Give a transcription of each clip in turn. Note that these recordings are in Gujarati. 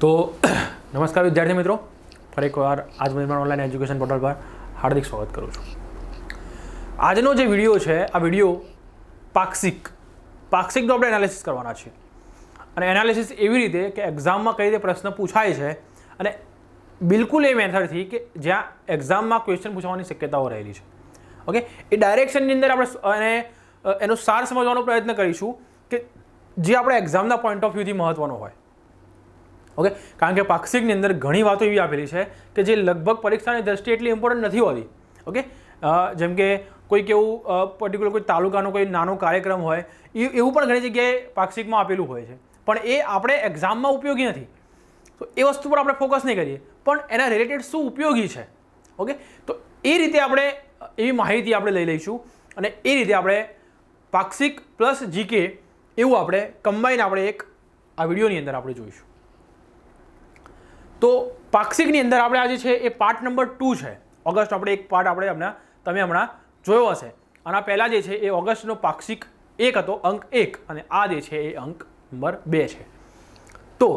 તો નમસ્કાર વિદ્યાર્થી મિત્રો, ફરી એકવાર આજ મેં ઓનલાઈન એજ્યુકેશન પોર્ટલ પર હાર્દિક સ્વાગત કરું છું. આજનો જે વિડીયો છે આ વિડીયો પાક્ષિકનું આપણે એનાલિસિસ કરવાના છીએ. અને એનાલિસિસ એવી રીતે કે એક્ઝામમાં કઈ રીતે પ્રશ્ન પૂછાય છે અને બિલકુલ એ મેથડથી કે જ્યાં એક્ઝામમાં ક્વેશ્ચન પૂછવાની શક્યતાઓ રહેલી છે. ઓકે, એ ડાયરેક્શનની અંદર આપણે એનો સાર સમજવાનો પ્રયત્ન કરીશું કે જે આપણે એક્ઝામના પોઈન્ટ ઓફ વ્યૂથી મહત્વનો હોય. ઓકે, કારણ કે પાક્ષિકની અંદર ઘણી વાતો એવી આપેલી છે કે જે લગભગ પરીક્ષાની દ્રષ્ટિએ એટલી ઇમ્પોર્ટન્ટ નથી હોતી. ઓકે, જેમ કે કોઈક એવું પર્ટિક્યુલર કોઈ તાલુકાનો કોઈ નાનો કાર્યક્રમ હોય એવું પણ ઘણી જગ્યાએ પાક્ષિકમાં આપેલું હોય છે, પણ એ આપણે એક્ઝામમાં ઉપયોગી નથી. તો એ વસ્તુ પર આપણે ફોકસ નહીં કરીએ, પણ એના રિલેટેડ શું ઉપયોગી છે. ઓકે, તો એ રીતે આપણે એવી માહિતી આપણે લઈ લઈશું અને એ રીતે આપણે પાક્ષિક પ્લસ જીકે એવું આપણે કમ્બાઈન આપણે એક આ વિડીયોની અંદર આપણે જોઈશું. તો પાક્ષિકની અંદર આપણે આજે છે એ પાર્ટ નંબર 2 છે. ઓગસ્ટ આપણે એક પાર્ટ આપણે તમે હમણાં જોયો હશે. આના પહેલાં જે છે એ ઓગસ્ટનો પાક્ષિક 1 હતો, અંક 1, અને આ જે છે એ અંક નંબર 2 છે. તો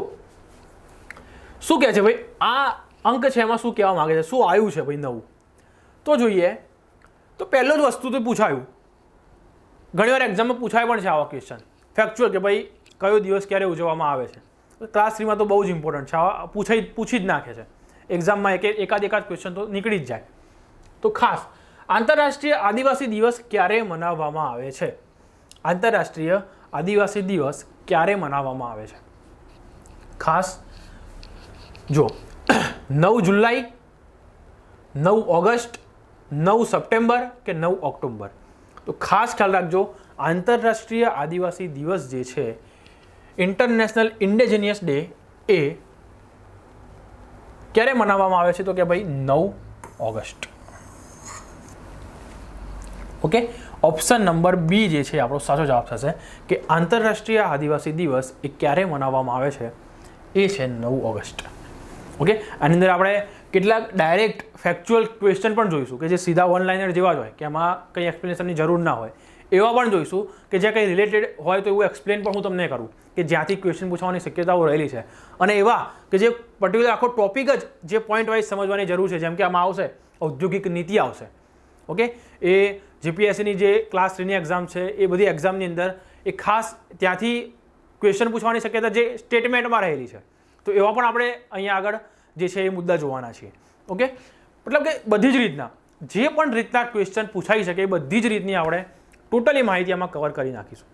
શું કહે છે ભાઈ, આ અંક છે એમાં શું કહેવા માગે છે, શું આવ્યું છે ભાઈ નવું? તો જોઈએ તો પહેલો જ વસ્તુ તો પૂછાયું, ઘણીવાર એક્ઝામમાં પૂછાય પણ છે આવા ક્વેશ્ચન ફેક્ચ્યુઅલ કે ભાઈ કયો દિવસ ક્યારે ઉજવવામાં આવે છે. ક્લાસ 3માં તો બહુ જ ઇમ્પોર્ટન્ટ છે, પૂછી જ નાખે છે એક્ઝામમાં. એકાદ ક્વેશ્ચન તો નીકળી જ જાય. તો ખાસ આંતરરાષ્ટ્રીય આદિવાસી દિવસ ક્યારે મનાવવામાં આવે છે? આંતરરાષ્ટ્રીય આદિવાસી દિવસ ક્યારે મનાવવામાં આવે છે? ખાસ જો 9 જુલાઈ, 9 ઓગસ્ટ, 9 સપ્ટેમ્બર કે 9 ઓક્ટોબર. તો ખાસ ખ્યાલ રાખજો, આંતરરાષ્ટ્રીય આદિવાસી દિવસ જે છે, ઇન્ટરનેશનલ ઇન્ડિજિનિયસ ડે, એ ક્યારે મનાવવામાં આવે છે? તો કે ભાઈ 9 August. Okay, option number B જે છે આપણો સાચો જવાબ થશે કે આંતરરાષ્ટ્રીય આદિવાસી દિવસ એ ક્યારે મનાવવામાં આવે છે? એ છે 9 ઓગસ્ટ. ઓકે, આની અંદર આપણે કેટલાક ડાયરેક્ટ ફેક્ચ્યુઅલ ક્વેશ્ચન પણ જોઈશું કે જે સીધા વન લાઇનર જેવા જ હોય, કે એમાં કંઈ એક્સપ્લેનેશનની જરૂર ના હોય. એવા પણ જોઈશું કે જે કંઈ રિલેટેડ હોય તો એવું એક્સપ્લેન પણ હું તમને કરું કે જ્યાંથી ક્વેશ્ચન પૂછવાની શક્યતાઓ રહેલી છે. અને એવા કે જે પર્ટિક્યુલર આખો ટોપિક જ જે પોઈન્ટ વાઇઝ સમજવાની જરૂર છે, જેમ કે આમાં આવશે ઔદ્યોગિક નીતિ આવશે. ઓકે, એ જીપીએસસીની જે ક્લાસ 3ની એક્ઝામ છે એ બધી એક્ઝામની અંદર એ ખાસ ત્યાંથી ક્વેશ્ચન પૂછવાની શક્યતા જે સ્ટેટમેન્ટમાં રહેલી છે. તો એવા પણ આપણે અહીંયા આગળ જે છે એ મુદ્દા જોવાના છીએ. ઓકે, મતલબ કે બધી જ રીતના જે પણ રીતના ક્વેશ્ચન પૂછાઈ શકે એ બધી જ રીતની આપણે ટોટલી માહિતી આમાં કવર કરી નાખીશું.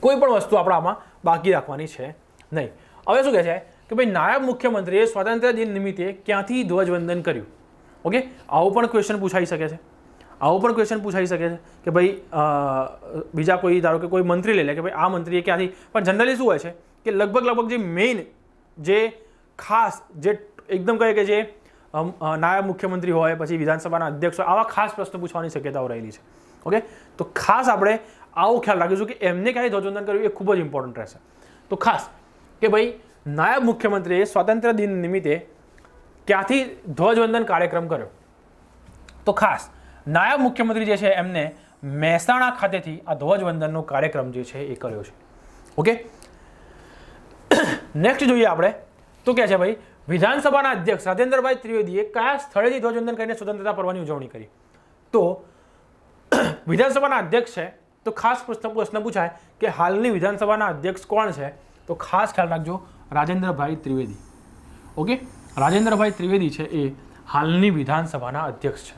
કોઈ પણ વસ્તુ આપણે આમાં બાકી રાખવાની છે નહીં. હવે શું કહે છે કે ભાઈ નાયબ મુખ્યમંત્રીએ સ્વાતંત્ર્ય દિન નિમિત્તે ક્યાંથી ધ્વજવંદન કર્યું? ઓકે, આવું પણ ક્વેશ્ચન પૂછાઈ શકે છે. કે ભાઈ બીજા કોઈ, ધારો કે કોઈ મંત્રી લઈ લે કે ભાઈ આ મંત્રીએ ક્યાંથી, પણ જનરલી શું હોય છે કે લગભગ જે મેઇન જે ખાસ જે એકદમ કહે કે જે નાયબ મુખ્યમંત્રી હોય, પછી વિધાનસભાના અધ્યક્ષ હોય, આવા ખાસ પ્રશ્નો પૂછવાની શક્યતાઓ રહેલી છે. ઓકે, તો ખાસ આપણે આવો ખ્યાલ રાખીશું કે એમને ક્યાંય ધ્વજવંદન કર્યું એ ખૂબ જ ઇમ્પોર્ટન્ટ રહેશે. તો ખાસ કે ભાઈ નાયબ મુખ્યમંત્રીએ સ્વાતંત્ર્ય દિન નિમિત્તે ક્યાંથી ધ્વજવંદન કાર્યક્રમ કર્યો? તો ખાસ નાયબ મુખ્યમંત્રી જે છે એમને મહેસાણા ખાતેથી આ ધ્વજવંદનનો કાર્યક્રમ જે છે એ કર્યો છે. ઓકે, નેક્સ્ટ જોઈએ આપણે તો કે છે ભાઈ વિધાનસભાના અધ્યક્ષ રાજેન્દ્રભાઈ ત્રિવેદીએ કયા સ્થળેથી ધ્વજવંદન કરીને સ્વતંત્રતા પર્વની ઉજવણી કરી? તો વિધાનસભાના અધ્યક્ષ છે તો ખાસ પ્રશ્ન પૂછાય કે હાલની વિધાનસભાના અધ્યક્ષ કોણ છે? તો ખાસ ખ્યાલ રાખજો, રાજેન્દ્રભાઈ ત્રિવેદી. ઓકે, રાજેન્દ્રભાઈ ત્રિવેદી છે એ હાલની વિધાનસભાના અધ્યક્ષ છે.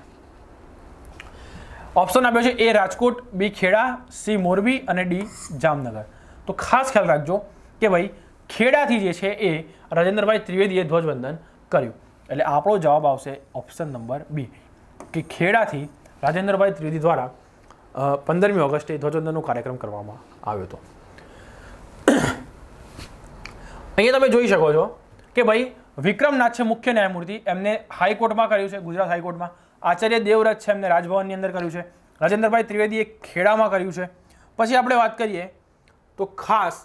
ઓપ્શન આપ્યો છે એ રાજકોટ, બી ખેડા, સી મોરબી અને ડી જામનગર. તો ખાસ ખ્યાલ રાખજો કે ભાઈ ખેડાથી જે છે એ રાજેન્દ્રભાઈ ત્રિવેદીએ ધ્વજવંદન કર્યું. એટલે આપણો જવાબ આવશે ઓપ્શન નંબર બી કે ખેડાથી રાજેન્દ્રભાઈ ત્રિવેદી દ્વારા 15મી ઓગસ્ટે ધ્વજવંદનનો કાર્યક્રમ કરવામાં આવ્યો હતો. અહીંયા તમે જોઈ શકો છો કે ભાઈ વિક્રમનાથ છે મુખ્ય ન્યાયમૂર્તિ, એમને હાઈકોર્ટમાં કર્યું છે, ગુજરાત હાઈકોર્ટમાં. આચાર્ય દેવવ્રત છે એમને રાજભવનની અંદર કર્યું છે. રાજેન્દ્રભાઈ ત્રિવેદીએ ખેડામાં કર્યું છે. પછી આપણે વાત કરીએ તો ખાસ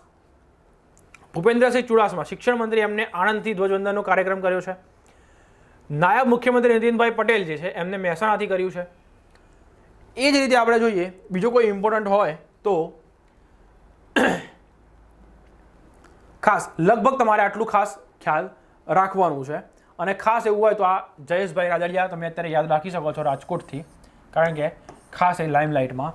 ભૂપેન્દ્રસિંહ ચુડાસમા શિક્ષણ મંત્રી, એમને આણંદથી ધ્વજવંદનનો કાર્યક્રમ કર્યો છે. નાયબ મુખ્યમંત્રી નીતિનભાઈ પટેલ જે છે એમને મહેસાણાથી કર્યું છે. એ જ રીતે આપણે જોઈએ બીજો કોઈ ઇમ્પોર્ટન્ટ હોય તો ખાસ લગભગ તમારે આટલું ખાસ ખ્યાલ રાખવાનું છે. અને ખાસ એવું હોય તો આ જયેશભાઈ રાદડિયા તમે અત્યારે યાદ રાખી શકો છો રાજકોટથી, કારણ કે ખાસ એ લાઇમલાઇટમાં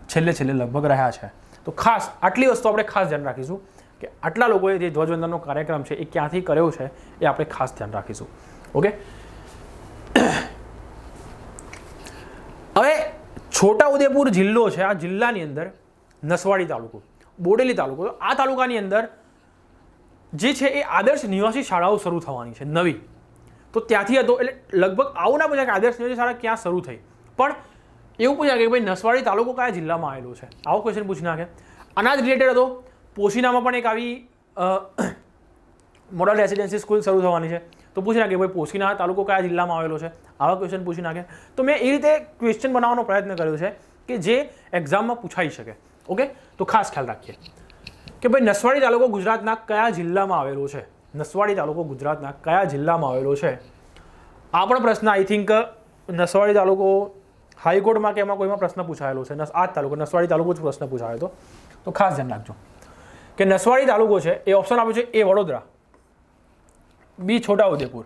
છેલ્લે લગભગ રહ્યા છે. તો ખાસ આટલી વસ્તુ આપણે ખાસ ધ્યાન રાખીશું કે આટલા લોકોએ જે ધ્વજવંદનનો કાર્યક્રમ છે એ ક્યાંથી કર્યો છે એ આપણે ખાસ ધ્યાન રાખીશું. ઓકે, હવે છોટાઉદેપુર જિલ્લો છે, આ જિલ્લાની અંદર નસવાડી તાલુકો, બોડેલી તાલુકો, આ તાલુકાની અંદર જે છે એ આદર્શ નિવાસી શાળાઓ શરૂ થવાની છે નવી. તો ત્યાંથી હતો એટલે લગભગ આવું ના પૂછાય કે આદર્શ નિવાસી શાળા ક્યાં શરૂ થઈ, પણ એવું પૂછાય કે ભાઈ નસવાડી તાલુકો કયા જિલ્લામાં આવેલો છે, આવો ક્વેશ્ચન પૂછી નાખે. આના જ રિલેટેડ હતો પોશીનામાં પણ એક આવી મોડલ રેસિડેન્સી સ્કૂલ શરૂ થવાની છે, તો પૂછી નાખે ભાઈ પોશીના તાલુકો કયા જિલ્લામાં આવેલો છે, આવા ક્વેશ્ચન પૂછી નાખે. તો મેં એ રીતે ક્વેશ્ચન બનાવવાનો પ્રયત્ન કર્યો છે કે જે એક્ઝામમાં પૂછાઈ શકે. ઓકે, તો ખાસ ખ્યાલ રાખીએ કે ભાઈ નસવાડી તાલુકો ગુજરાતના કયા જિલ્લામાં આવેલો છે, નસવાડી તાલુકો ગુજરાતના કયા જિલ્લામાં આવેલો છે. આ પણ પ્રશ્ન આઈ થિંક નસવાડી તાલુકો હાઈકોર્ટમાં કે એમાં કોઈમાં પ્રશ્ન પૂછાયેલો છે, આ તાલુકો નસવાડી તાલુકો જ પ્રશ્ન પૂછાયો હતો. તો ખાસ ધ્યાન રાખજો કે નસવાડી તાલુકો છે એ ઓપ્શન આપ્યું છે એ વડોદરા, બી છોટાઉદેપુર,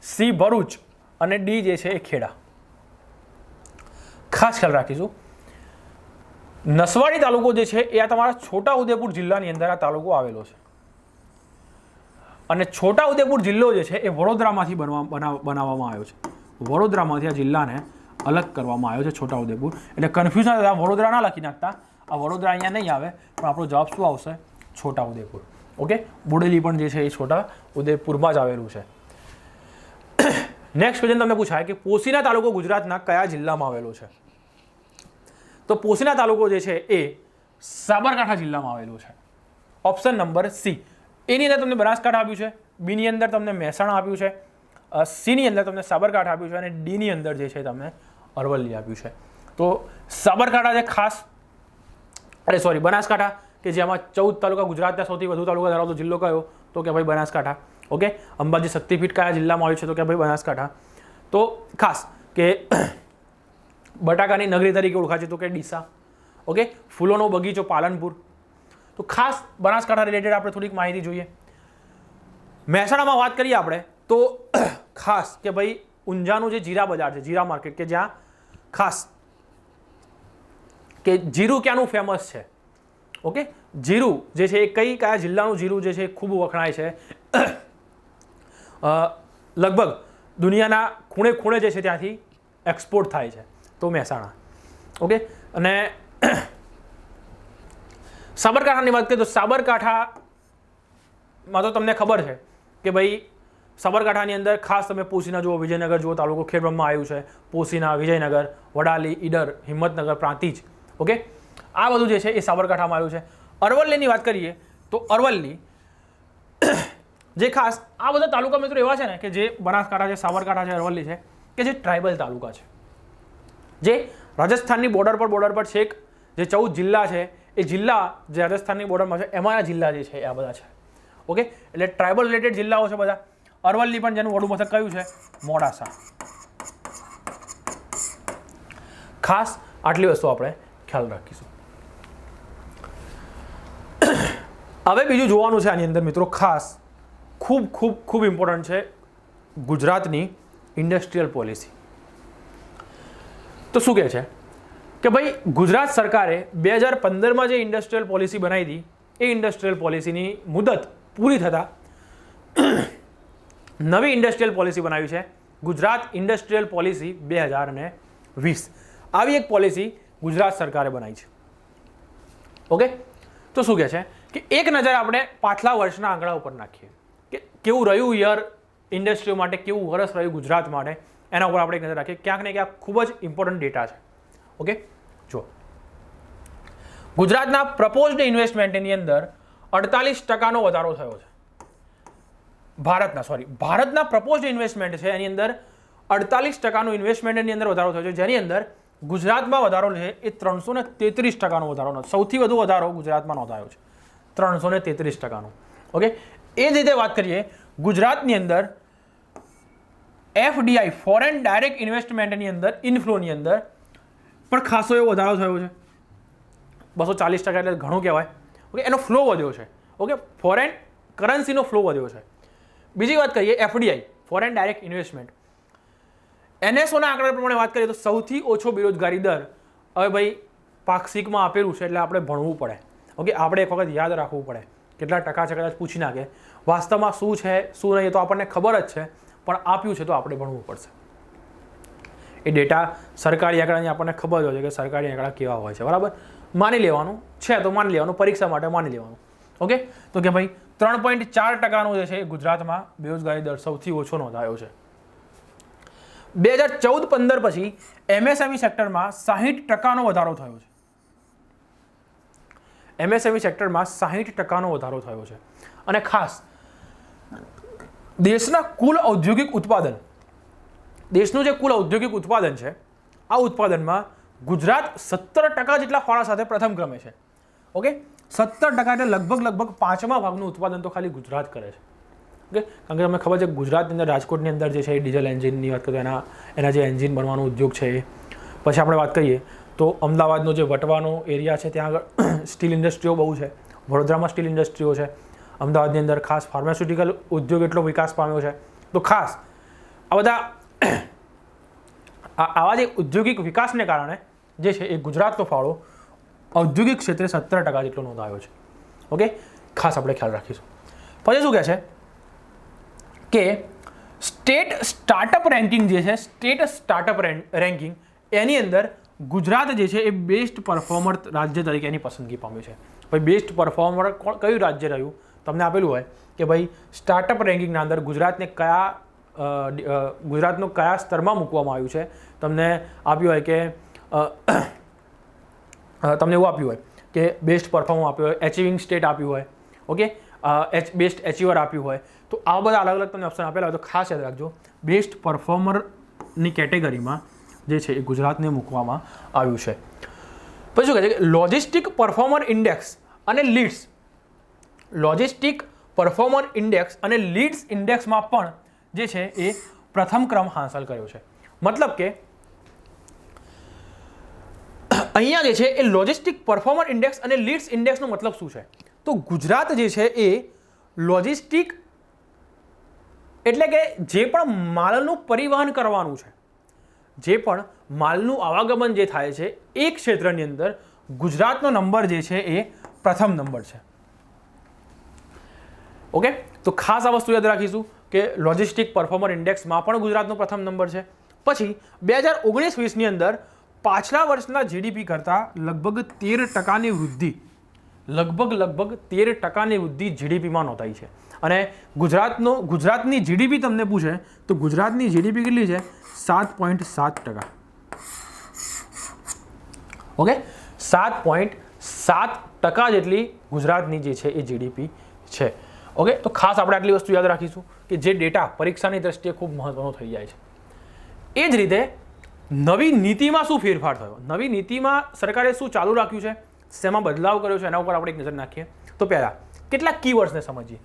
સી ભરૂચ અને ડી જે છે એ ખેડા. ખાસ ખ્યાલ રાખીશું નસવાડી તાલુકો જે છે એ આ તમારા છોટાઉદેપુર જિલ્લાની અંદર આ તાલુકો આવેલો છે, અને છોટાઉદેપુર જિલ્લો જે છે એ વડોદરામાંથી બનાવવામાં આવ્યો છે. વડોદરામાંથી આ જિલ્લાને અલગ કરવામાં આવ્યો છે છોટાઉદેપુર. એટલે કન્ફ્યુઝન થતા વડોદરા ના લખી નાખતા, આ વડોદરા અહીંયા નહીં આવે પણ આપણો જવાબ શું આવશે છોટાઉદેપુર. ઓકે, બોડેલી પણ જે છે એ છોટાઉદેપુરમાં જ આવેલું છે. નેક્સ્ટ ક્વેશ્ચન તમને પૂછાય કે પોશીના તાલુકો ગુજરાતના કયા જિલ્લામાં આવેલો છે. તો પોશીના તાલુકો જે છે એ સાબરકાંઠા જિલ્લામાં આવેલો છે. Option number C. એની અંદર તમને બનાસકાંઠા આપ્યું છે, બીની અંદર તમને મહેસાણા આપ્યું છે, સીની અંદર તમને સાબરકાંઠા આપ્યું છે અને ડીની અંદર જે છે તમને અરવલ્લી આપ્યું છે. તો સાબરકાંઠા જે ખાસ બનાસકાંઠા કે જેમાં 14 તાલુકા, ગુજરાતના સૌથી વધુ તાલુકા ધરાવતો જિલ્લો કયો, તો કે ભાઈ બનાસકાંઠા. ઓકે, અંબાજી શક્તિપીઠ કયા જિલ્લામાં આવ્યું છે, તો કે ભાઈ બનાસકાંઠા. તો ખાસ કે બટાકાની નગરી તરીકે ઓળખાય છે તો કે ડીસા. ઓકે, ફૂલોનો બગીચો પાલનપુર. તો ખાસ બનાસકાંઠા રિલેટેડ આપણે થોડીક માહિતી જોઈએ. મહેસાણામાં વાત કરીએ આપણે તો ખાસ કે ભાઈ ઊંઝાનું જે જીરા બજાર છે, જીરા માર્કેટ, કે જ્યાં ખાસ કે જીરું ક્યાંનું ફેમસ છે. ઓકે, જીરું જે છે એ કયા જિલ્લાનું જીરું જે છે એ ખૂબ વખણાય છે, લગભગ દુનિયાના ખૂણે ખૂણે જે છે ત્યાંથી એક્સપોર્ટ થાય છે, તો મહેસાણા. ઓકે, અને સાબરકાંઠાની વાત કરીએ તો સાબરકાંઠામાં તો તમને ખબર છે કે ભાઈ સાબરકાંઠાની અંદર ખાસ તમે પોશીના જુઓ, વિજયનગર જુઓ, તાલુકો ખેડબ્રહ્મા આવ્યું છે, પોશીના, વિજયનગર, વડાલી, ઈડર, હિંમતનગર, પ્રાંતિજ. ઓકે, આ બધું જે છે એ સાબરકાંઠામાં આવ્યું છે. અરવલ્લીની વાત કરીએ તો અરવલ્લી જે ખાસ આ બધા તાલુકા મિત્રો એવા છે ને કે જે બનાસકાંઠા છે, સાબરકાંઠા છે, અરવલ્લી છે કે જે ટ્રાઇબલ તાલુકા છે, જે રાજસ્થાનની બોર્ડર પર છેક જે 14 જિલ્લા છે એ જિલ્લા જે રાજસ્થાનની બોર્ડરમાં છે એમાંના જિલ્લા જે છે આ બધા છે. ઓકે, એટલે ટ્રાઇબલ રિલેટેડ જિલ્લાઓ છે બધા. અરવલ્લી પણ જેનું વડું મથક કયું છે, મોડાસા. ખાસ આટલી વસ્તુ આપણે ખ્યાલ રાખીશું. હવે બીજું જોવાનું છે આની અંદર મિત્રો, ખાસ ખૂબ ઇમ્પોર્ટન્ટ છે ગુજરાતની ઇન્ડસ્ટ્રીયલ પોલિસી. તો શું કહે છે કે ભાઈ ગુજરાત સરકારે 2015માં જે ઇન્ડસ્ટ્રીયલ પોલિસી બનાવી હતી એ ઇન્ડસ્ટ્રીયલ પોલિસીની મુદત પૂરી થતાં નવી ઇન્ડસ્ટ્રીયલ પોલિસી બનાવી છે, ગુજરાત ઇન્ડસ્ટ્રીયલ પોલિસી 2020. આવી એક પોલિસી ગુજરાત સરકારે બનાવી છે. ઓકે, તો શું કહે છે કે એક નજર આપણે પાછલા વર્ષના આંકડા ઉપર નાખીએ કે કેવું રહ્યું યર ઇન્ડસ્ટ્રી માટે, કેવું વર્ષ રહ્યું ગુજરાત માટે, એના ઉપર આપણે એક નજર રાખીએ. ક્યાંક ને ક્યાંક ખૂબ જ ઇમ્પોર્ટન્ટ ડેટા છે. ઓકે, જો ગુજરાતના પ્રપોઝડ ઇન્વેસ્ટમેન્ટની અંદર 48% વધારો થયો છે. ભારતના પ્રપોઝડ ઇન્વેસ્ટમેન્ટ છે એની અંદર 48% ઇન્વેસ્ટમેન્ટની અંદર વધારો થયો છે, જેની અંદર ગુજરાતમાં વધારો છે એ 333% વધારો, સૌથી વધુ વધારો ગુજરાતમાં નોંધાયો છે, 333%. ઓકે, એ જ રીતે વાત કરીએ ગુજરાતની અંદર FDI ફોરેન ડાયરેક્ટ ઇન્વેસ્ટમેન્ટની અંદર ઇનફ્લોની અંદર પણ ખાસો એવો વધારો થયો છે, 240%, એટલે ઘણું કહેવાય. ઓકે, એનો ફ્લો વધ્યો છે. ઓકે, ફોરેન કરન્સીનો ફ્લો વધ્યો છે. બીજી વાત કરીએ એફડીઆઈ, ફોરેન ડાયરેક્ટ ઇન્વેસ્ટમેન્ટ. એનએસઓના આંકડા પ્રમાણે વાત કરીએ તો સૌથી ઓછો બેરોજગારી દર હવે ભાઈ પાક્ષિકમાં આપેલું છે, એટલે આપણે ભણવું પડે. ઓકે, આપણે એક વખત યાદ રાખવું પડે. કેટલા ટકા છે કદાચ પૂછી નાખે, વાસ્તવમાં શું છે શું નહીં તો આપણને ખબર જ છે, પણ આપ્યું છે તો આપણે ભણવું પડશે. એ ડેટા સરકારી આંકડાની આપણને ખબર હોય છે કે સરકારી આંકડા કેવા હોય છે, બરાબર. માની લેવાનું છે તો માની લેવાનું, પરીક્ષા માટે માની લેવાનું. ઓકે, તો કે ભાઈ 3.4% જે છે એ ગુજરાતમાં બેરોજગારી દર સૌથી ઓછો નોંધાયો છે. 2014-15 પછી એમએસએમઈ સેક્ટરમાં 60% વધારો થયો છે. એમએસએમઈ સેક્ટરમાં 60% વધારો થયો છે. અને ખાસ દેશના કુલ ઔદ્યોગિક ઉત્પાદન, દેશનું જે કુલ ઔદ્યોગિક ઉત્પાદન છે, આ ઉત્પાદનમાં ગુજરાત 17% જેટલા ફાળા સાથે પ્રથમ ક્રમે છે. ઓકે, 17% એટલે લગભગ 5મા ભાગનું ઉત્પાદન તો ખાલી ગુજરાત કરે છે. ઓકે, કારણ કે તમને ખબર છે ગુજરાતની અંદર, રાજકોટની અંદર જે છે એ ડીઝલ એન્જિનની વાત કરીએ, એના જે એન્જિન બનવાનો ઉદ્યોગ છે એ. પછી આપણે વાત કરીએ તો અમદાવાદનો જે વટવાનો એરિયા છે ત્યાં આગળ સ્ટીલ ઇન્ડસ્ટ્રીઓ બહુ છે. વડોદરામાં સ્ટીલ ઇન્ડસ્ટ્રીઓ છે. અમદાવાદની અંદર ખાસ ફાર્માસ્યુટિકલ ઉદ્યોગ એટલો વિકાસ પામ્યો છે. તો ખાસ આ બધા આવા જે ઔદ્યોગિક વિકાસને કારણે જે છે એ ગુજરાતનો ફાળો ઔદ્યોગિક ક્ષેત્રે 17% જેટલો નોંધાયો છે. ઓકે, ખાસ આપણે ખ્યાલ રાખીશું. પછી શું કહે છે કે સ્ટેટ સ્ટાર્ટઅપ રેન્કિંગ જે છે, સ્ટેટ સ્ટાર્ટઅપ રેન્કિંગ એની અંદર ગુજરાત જે છે એ બેસ્ટ પરફોર્મર રાજ્ય તરીકે એની પસંદગી પામ્યું છે. ભાઈ બેસ્ટ પરફોર્મર કયું રાજ્ય રહ્યું તમને આપેલું હોય કે ભાઈ સ્ટાર્ટઅપ રેન્કિંગના અંદર ગુજરાતને ગુજરાતનું કયા સ્તરમાં મૂકવામાં આવ્યું છે. તમને આપ્યું હોય કે તમને એવું આપ્યું હોય કે બેસ્ટ પરફોર્મર આપ્યું હોય, એચિવિંગ સ્ટેટ આપ્યું હોય, ઓકે, બેસ્ટ એચિવર આપ્યું હોય. તો આવા બધા અલગ અલગ તમને ઓપ્શન આપેલા હોય તો ખાસ યાદ રાખજો, બેસ્ટ પરફોર્મરની કેટેગરીમાં જે છે એ ગુજરાતને મૂકવામાં આવ્યું છે. પછી શું કહે છે કે લોજિસ્ટિક પરફોર્મર ઇન્ડેક્સ અને લીડ્સ, લોજિસ્ટિક પરફોર્મર ઇન્ડેક્સ અને લીડ્સ ઇન્ડેક્સમાં પણ જે છે એ પ્રથમ ક્રમ હાંસલ કર્યો છે. મતલબ કે અહીંયા જે છે એ લોજિસ્ટિક પરફોર્મર ઇન્ડેક્સ અને લીડ્સ ઇન્ડેક્સનો મતલબ શું છે? તો ગુજરાત જે છે એ લોજિસ્ટિક એટલે કે જે પણ માલનું પરિવહન કરવાનું છે, જે પણ માલનું આવાગમન જે થાય છે એ ક્ષેત્રની અંદર ગુજરાતનો નંબર જે છે એ પ્રથમ નંબર છે. ઓકે, તો ખાસ આ વસ્તુ યાદ રાખીશું કે લોજિસ્ટિક પરફોર્મર ઇન્ડેક્સમાં પણ ગુજરાતનો પ્રથમ નંબર છે. પછી 2019-20ની અંદર પાછલા વર્ષના જીડીપી કરતાં લગભગ 13%ની વૃદ્ધિ, લગભગ 13%ની વૃદ્ધિ જીડીપીમાં નોંધાઈ છે. અને ગુજરાતની જીડીપી તમને પૂછે તો ગુજરાતની જીડીપી કેટલી છે? 7.7%. ઓકે, 7.7% જેટલી ગુજરાતની જે છે એ જીડીપી છે. ઓકે, તો ખાસ આપણે આટલી વસ્તુ યાદ રાખીશું કે જે ડેટા પરીક્ષાની દ્રષ્ટિએ ખૂબ મહત્વનો થઈ જાય છે. એ જ રીતે નવી નીતિમાં શું ફેરફાર થયો, નવી નીતિમાં સરકારે શું ચાલુ રાખ્યું છે, શેમાં બદલાવ કર્યો છે, એના ઉપર આપણે એક નજર નાખીએ. તો પહેલાં કેટલાક કીવર્ડ્સને સમજીએ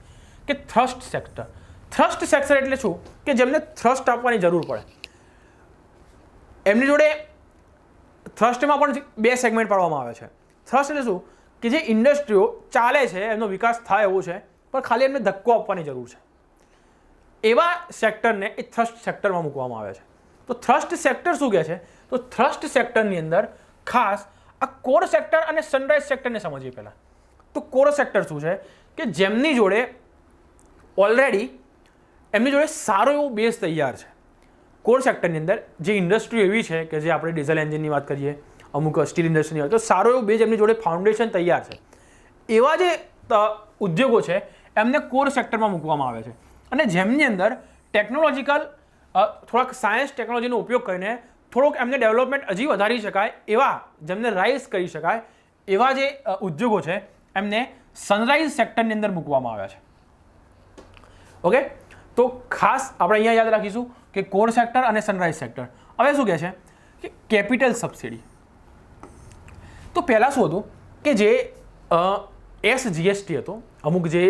કે થ્રસ્ટ સેક્ટર. થ્રસ્ટ સેક્ટર એટલે શું કે જેમને થ્રસ્ટ આપવાની જરૂર પડે એમની જોડે થ્રસ્ટમાં પણ 2 સેગમેન્ટ પાડવામાં આવે છે. થ્રસ્ટ એટલે શું કે જે ઇન્ડસ્ટ્રીઓ ચાલે છે, એમનો વિકાસ થાય એવું છે, પણ ખાલી એમને ધક્કો આપવાની જરૂર છે, એવા સેક્ટરને એ થ્રસ્ટ સેક્ટરમાં મૂકવામાં આવે છે. તો થ્રસ્ટ સેક્ટર શું કહે છે? તો થ્રસ્ટ સેક્ટરની અંદર ખાસ આ કોર સેક્ટર અને સનરાઇઝ સેક્ટરને સમજીએ પહેલાં. તો કોર સેક્ટર શું છે કે જેમની જોડે ઓલરેડી એમની જોડે સારો એવો બેઝ તૈયાર છે. કોર સેક્ટરની અંદર જે ઇન્ડસ્ટ્રી એવી છે કે જે આપણે ડીઝલ એન્જિનની વાત કરીએ, અમુક સ્ટીલ ઇન્ડસ્ટ્રીની વાત, તો સારો એવો બેઝ એમની જોડે ફાઉન્ડેશન તૈયાર છે. એવા જે ઉદ્યોગો છે એમને કોર સેક્ટરમાં મૂકવામાં આવે છે. અને જેમની અંદર ટેકનોલોજીકલ થોડાક સાયન્સ ટેકનોલોજીનો ઉપયોગ કરીને થોડોક એમને ડેવલપમેન્ટ હજી વધારી શકાય એવા, જેમને રાઇઝ કરી શકાય એવા જે ઉદ્યોગો છે એમને સનરાઇઝ સેક્ટરની અંદર મૂકવામાં આવ્યા છે. ઓકે, તો ખાસ આપણે અહીંયા યાદ રાખીશું કે કોર સેક્ટર અને સનરાઇઝ સેક્ટર. હવે શું કહે છે કે કેપિટલ સબસિડી. તો પહેલાં શું હતું કે જે SGST હતો, અમુક જે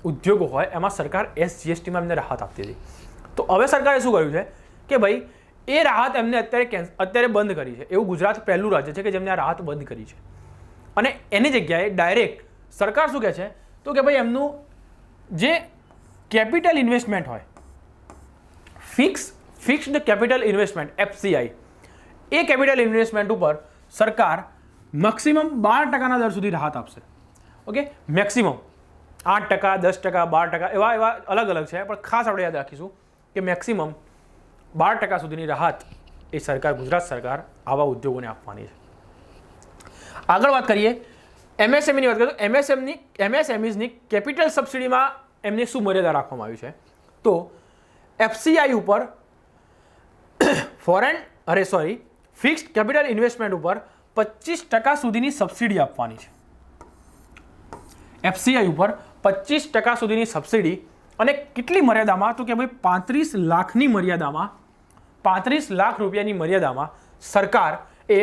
ઉદ્યોગો હોય એમાં સરકાર SGSTમાં એમને રાહત આપતી હતી. તો હવે સરકારે શું કર્યું છે કે ભાઈ એ રાહત એમને અત્યારે બંધ કરી છે. એવું ગુજરાત પહેલું રાજ્ય છે કે જેમને આ રાહત બંધ કરી છે. અને એની જગ્યાએ ડાયરેક્ટ સરકાર શું કહે છે તો કે ભાઈ એમનું જે કેપિટલ ઇન્વેસ્ટમેન્ટ હોય, ફિક્સ્ડ કેપિટલ ઇન્વેસ્ટમેન્ટ FCI, એ કેપિટલ ઇન્વેસ્ટમેન્ટ ઉપર સરકાર મેક્સિમમ 12% દર સુધી રાહત આપશે. ઓકે, મેક્સિમમ 8%, 10%, 12% એવા અલગ અલગ છે, પણ ખાસ આપણે યાદ રાખીશું કે મેક્સિમમ 12% સુધીની રાહત એ સરકાર, ગુજરાત સરકાર આવા ઉદ્યોગોને આપવાની છે. આગળ વાત કરીએ MSMEની વાત કરીએ તો MSMEsની કેપિટલ સબસિડીમાં એમને શું મર્યાદા રાખવામાં આવી છે? તો FCI ઉપર ફિક્સ્ડ કેપિટલ ઇન્વેસ્ટમેન્ટ ઉપર 25% સુધીની સબસિડી આપવાની છે. FCI ઉપર 25% સુધીની સબસિડી, અને કેટલી મર્યાદામાં? તો કે ભાઈ 35 લાખની મર્યાદામાં, 35 લાખ રૂપિયાની મર્યાદામાં સરકાર એ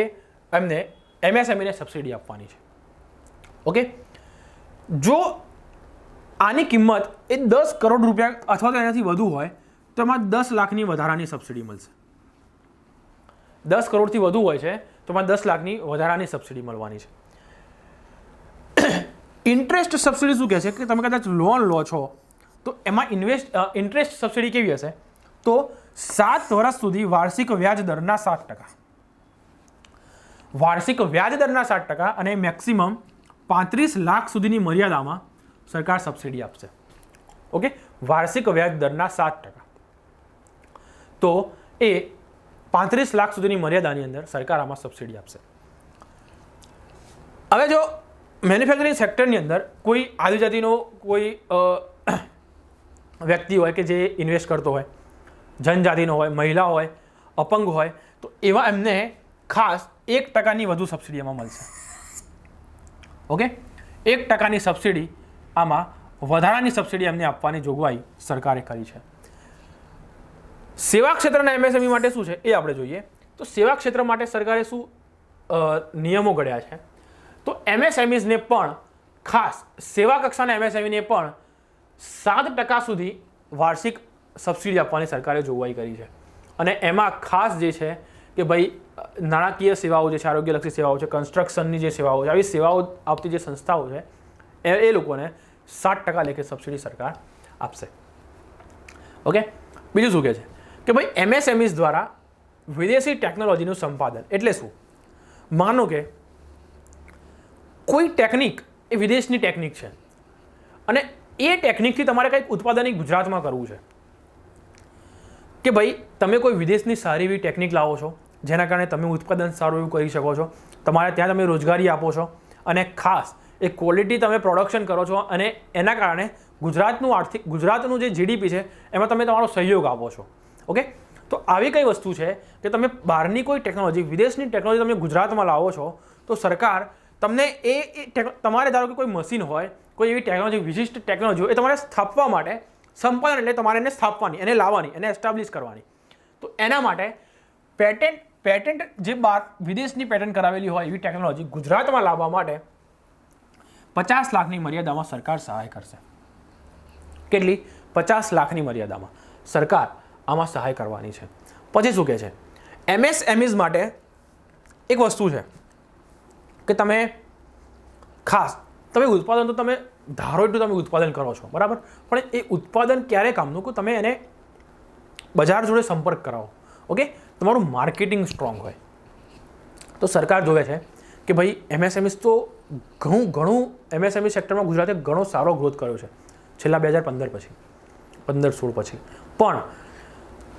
એમને MSMEને સબસિડી આપવાની છે. ઓકે, જો આની કિંમત એ 10 કરોડ રૂપિયા અથવા તો એનાથી વધુ હોય તો એમાં 10 લાખની વધારાની સબસિડી મળશે. 10 કરોડથી વધુ હોય છે તો એમાં 10 લાખની વધારાની સબસિડી મળવાની છે. ઇન્ટરેસ્ટ સબસિડી શું કહે છે કે તમે કદાચ લોન લો છો તો એમાં ઇન્ટરેસ્ટ સબસિડી કેવી હશે? તો 7 વર્ષ સુધી વાર્ષિક વ્યાજ દરના 7%, વાર્ષિક વ્યાજ દરના 7% અને મેક્સિમમ 35 લાખ સુધીની મર્યાદામાં સરકાર સબસિડી આપશે. ઓકે, વાર્ષિક વ્યાજ દરના 7%. તો એ 35 લાખ સુધીની મર્યાદાની અંદર સરકાર આમાં સબસિડી આપશે. હવે જો મેન્યુફેક્ચરિંગ સેક્ટરની અંદર કોઈ આદિજાતિનો કોઈ વ્યક્તિ હોય કે જે ઇન્વેસ્ટ કરતો હોય, જનજાતિનો હોય, મહિલા હોય, અપંગ હોય, તો એવા એમને ખાસ 1%ની વધુ સબસિડી એમાં મળશે. ઓકે, 1%ની સબસિડી આમાં વધારાની સબસિડી એમને આપવાની જોગવાઈ સરકારે કરી છે. સેવા ક્ષેત્રના MSME માટે શું છે એ આપણે જોઈએ. તો સેવા ક્ષેત્ર માટે સરકારે શું નિયમો ઘડ્યા છે? તો MSMEsને પણ ખાસ સેવા કક્ષાના MSMEને પણ 7% સુધી વાર્ષિક સબસિડી આપવાની સરકારે જોગવાઈ કરી છે. અને એમાં ખાસ જે છે કે ભાઈ નાણાકીય સેવાઓ જે છે, આરોગ્યલક્ષી સેવાઓ છે, કન્સ્ટ્રક્શનની જે સેવાઓ છે, આવી સેવાઓ આપતી જે સંસ્થાઓ છે એ લોકોને 7% લેખે સબસિડી સરકાર આપશે. ઓકે, બીજું શું કહે છે કે ભાઈ MSMEs દ્વારા વિદેશી ટેકનોલોજીનું સંપાદન. એટલે શું? માનો કે કોઈ ટેકનિક એ વિદેશની ટેકનિક છે અને એ ટેકનિકથી તમારે કંઈક ઉત્પાદન ગુજરાતમાં કરવું છે, કે ભાઈ તમે કોઈ વિદેશની સારી એવી ટેકનિક લાવો છો જેના કારણે તમે ઉત્પાદન સારું એવું કરી શકો છો, તમારે ત્યાં તમે રોજગારી આપો છો અને ખાસ એ ક્વોલિટી તમે પ્રોડક્શન કરો છો અને એના કારણે ગુજરાતનું જે GDP છે એમાં તમે તમારો સહયોગ આપો છો. ઓકે, તો આવી કઈ વસ્તુ છે કે તમે બહારની કોઈ ટેકનોલોજી, વિદેશની ટેકનોલોજી તમે ગુજરાતમાં લાવો છો તો સરકાર તમને તમારે ધારો કે કોઈ મશીન હોય, કોઈ એવી ટેકનોલોજી, વિશિષ્ટ ટેકનોલોજી એ તમારે સ્થાપવા માટે સંપાદન, એટલે તમારે એને સ્થાપવાની, એને લાવવાની, એને એસ્ટાબ્લિશ કરવાની. તો એના માટે પેટન્ટ જે બહાર વિદેશની પેટન્ટ કરાવેલી હોય એવી ટેકનોલોજી ગુજરાતમાં લાવવા માટે 50 લાખની મર્યાદામાં સરકાર સહાય કરશે. કેટલી? 50 લાખની મર્યાદામાં સરકાર આમાં સહાય કરવાની છે. પછી શું કહે છે? MSMEs માટે એક વસ્તુ છે કે તમે ખાસ ઉત્પાદન તો તમે ધારો એટલું તમે ઉત્પાદન કરો છો, બરાબર, પણ એ ઉત્પાદન ક્યારે કામનું કે તમે એને બજાર જોડે સંપર્ક કરાવો. ઓકે, તમારું માર્કેટિંગ સ્ટ્રોંગ હોય. તો સરકાર જોવે છે કે ભાઈ MSMEs તો ઘણું MSME સેક્ટરમાં ગુજરાતે ઘણો સારો ગ્રોથ કર્યો છે છેલ્લા 2015 પછી, 15-16 પછી. પણ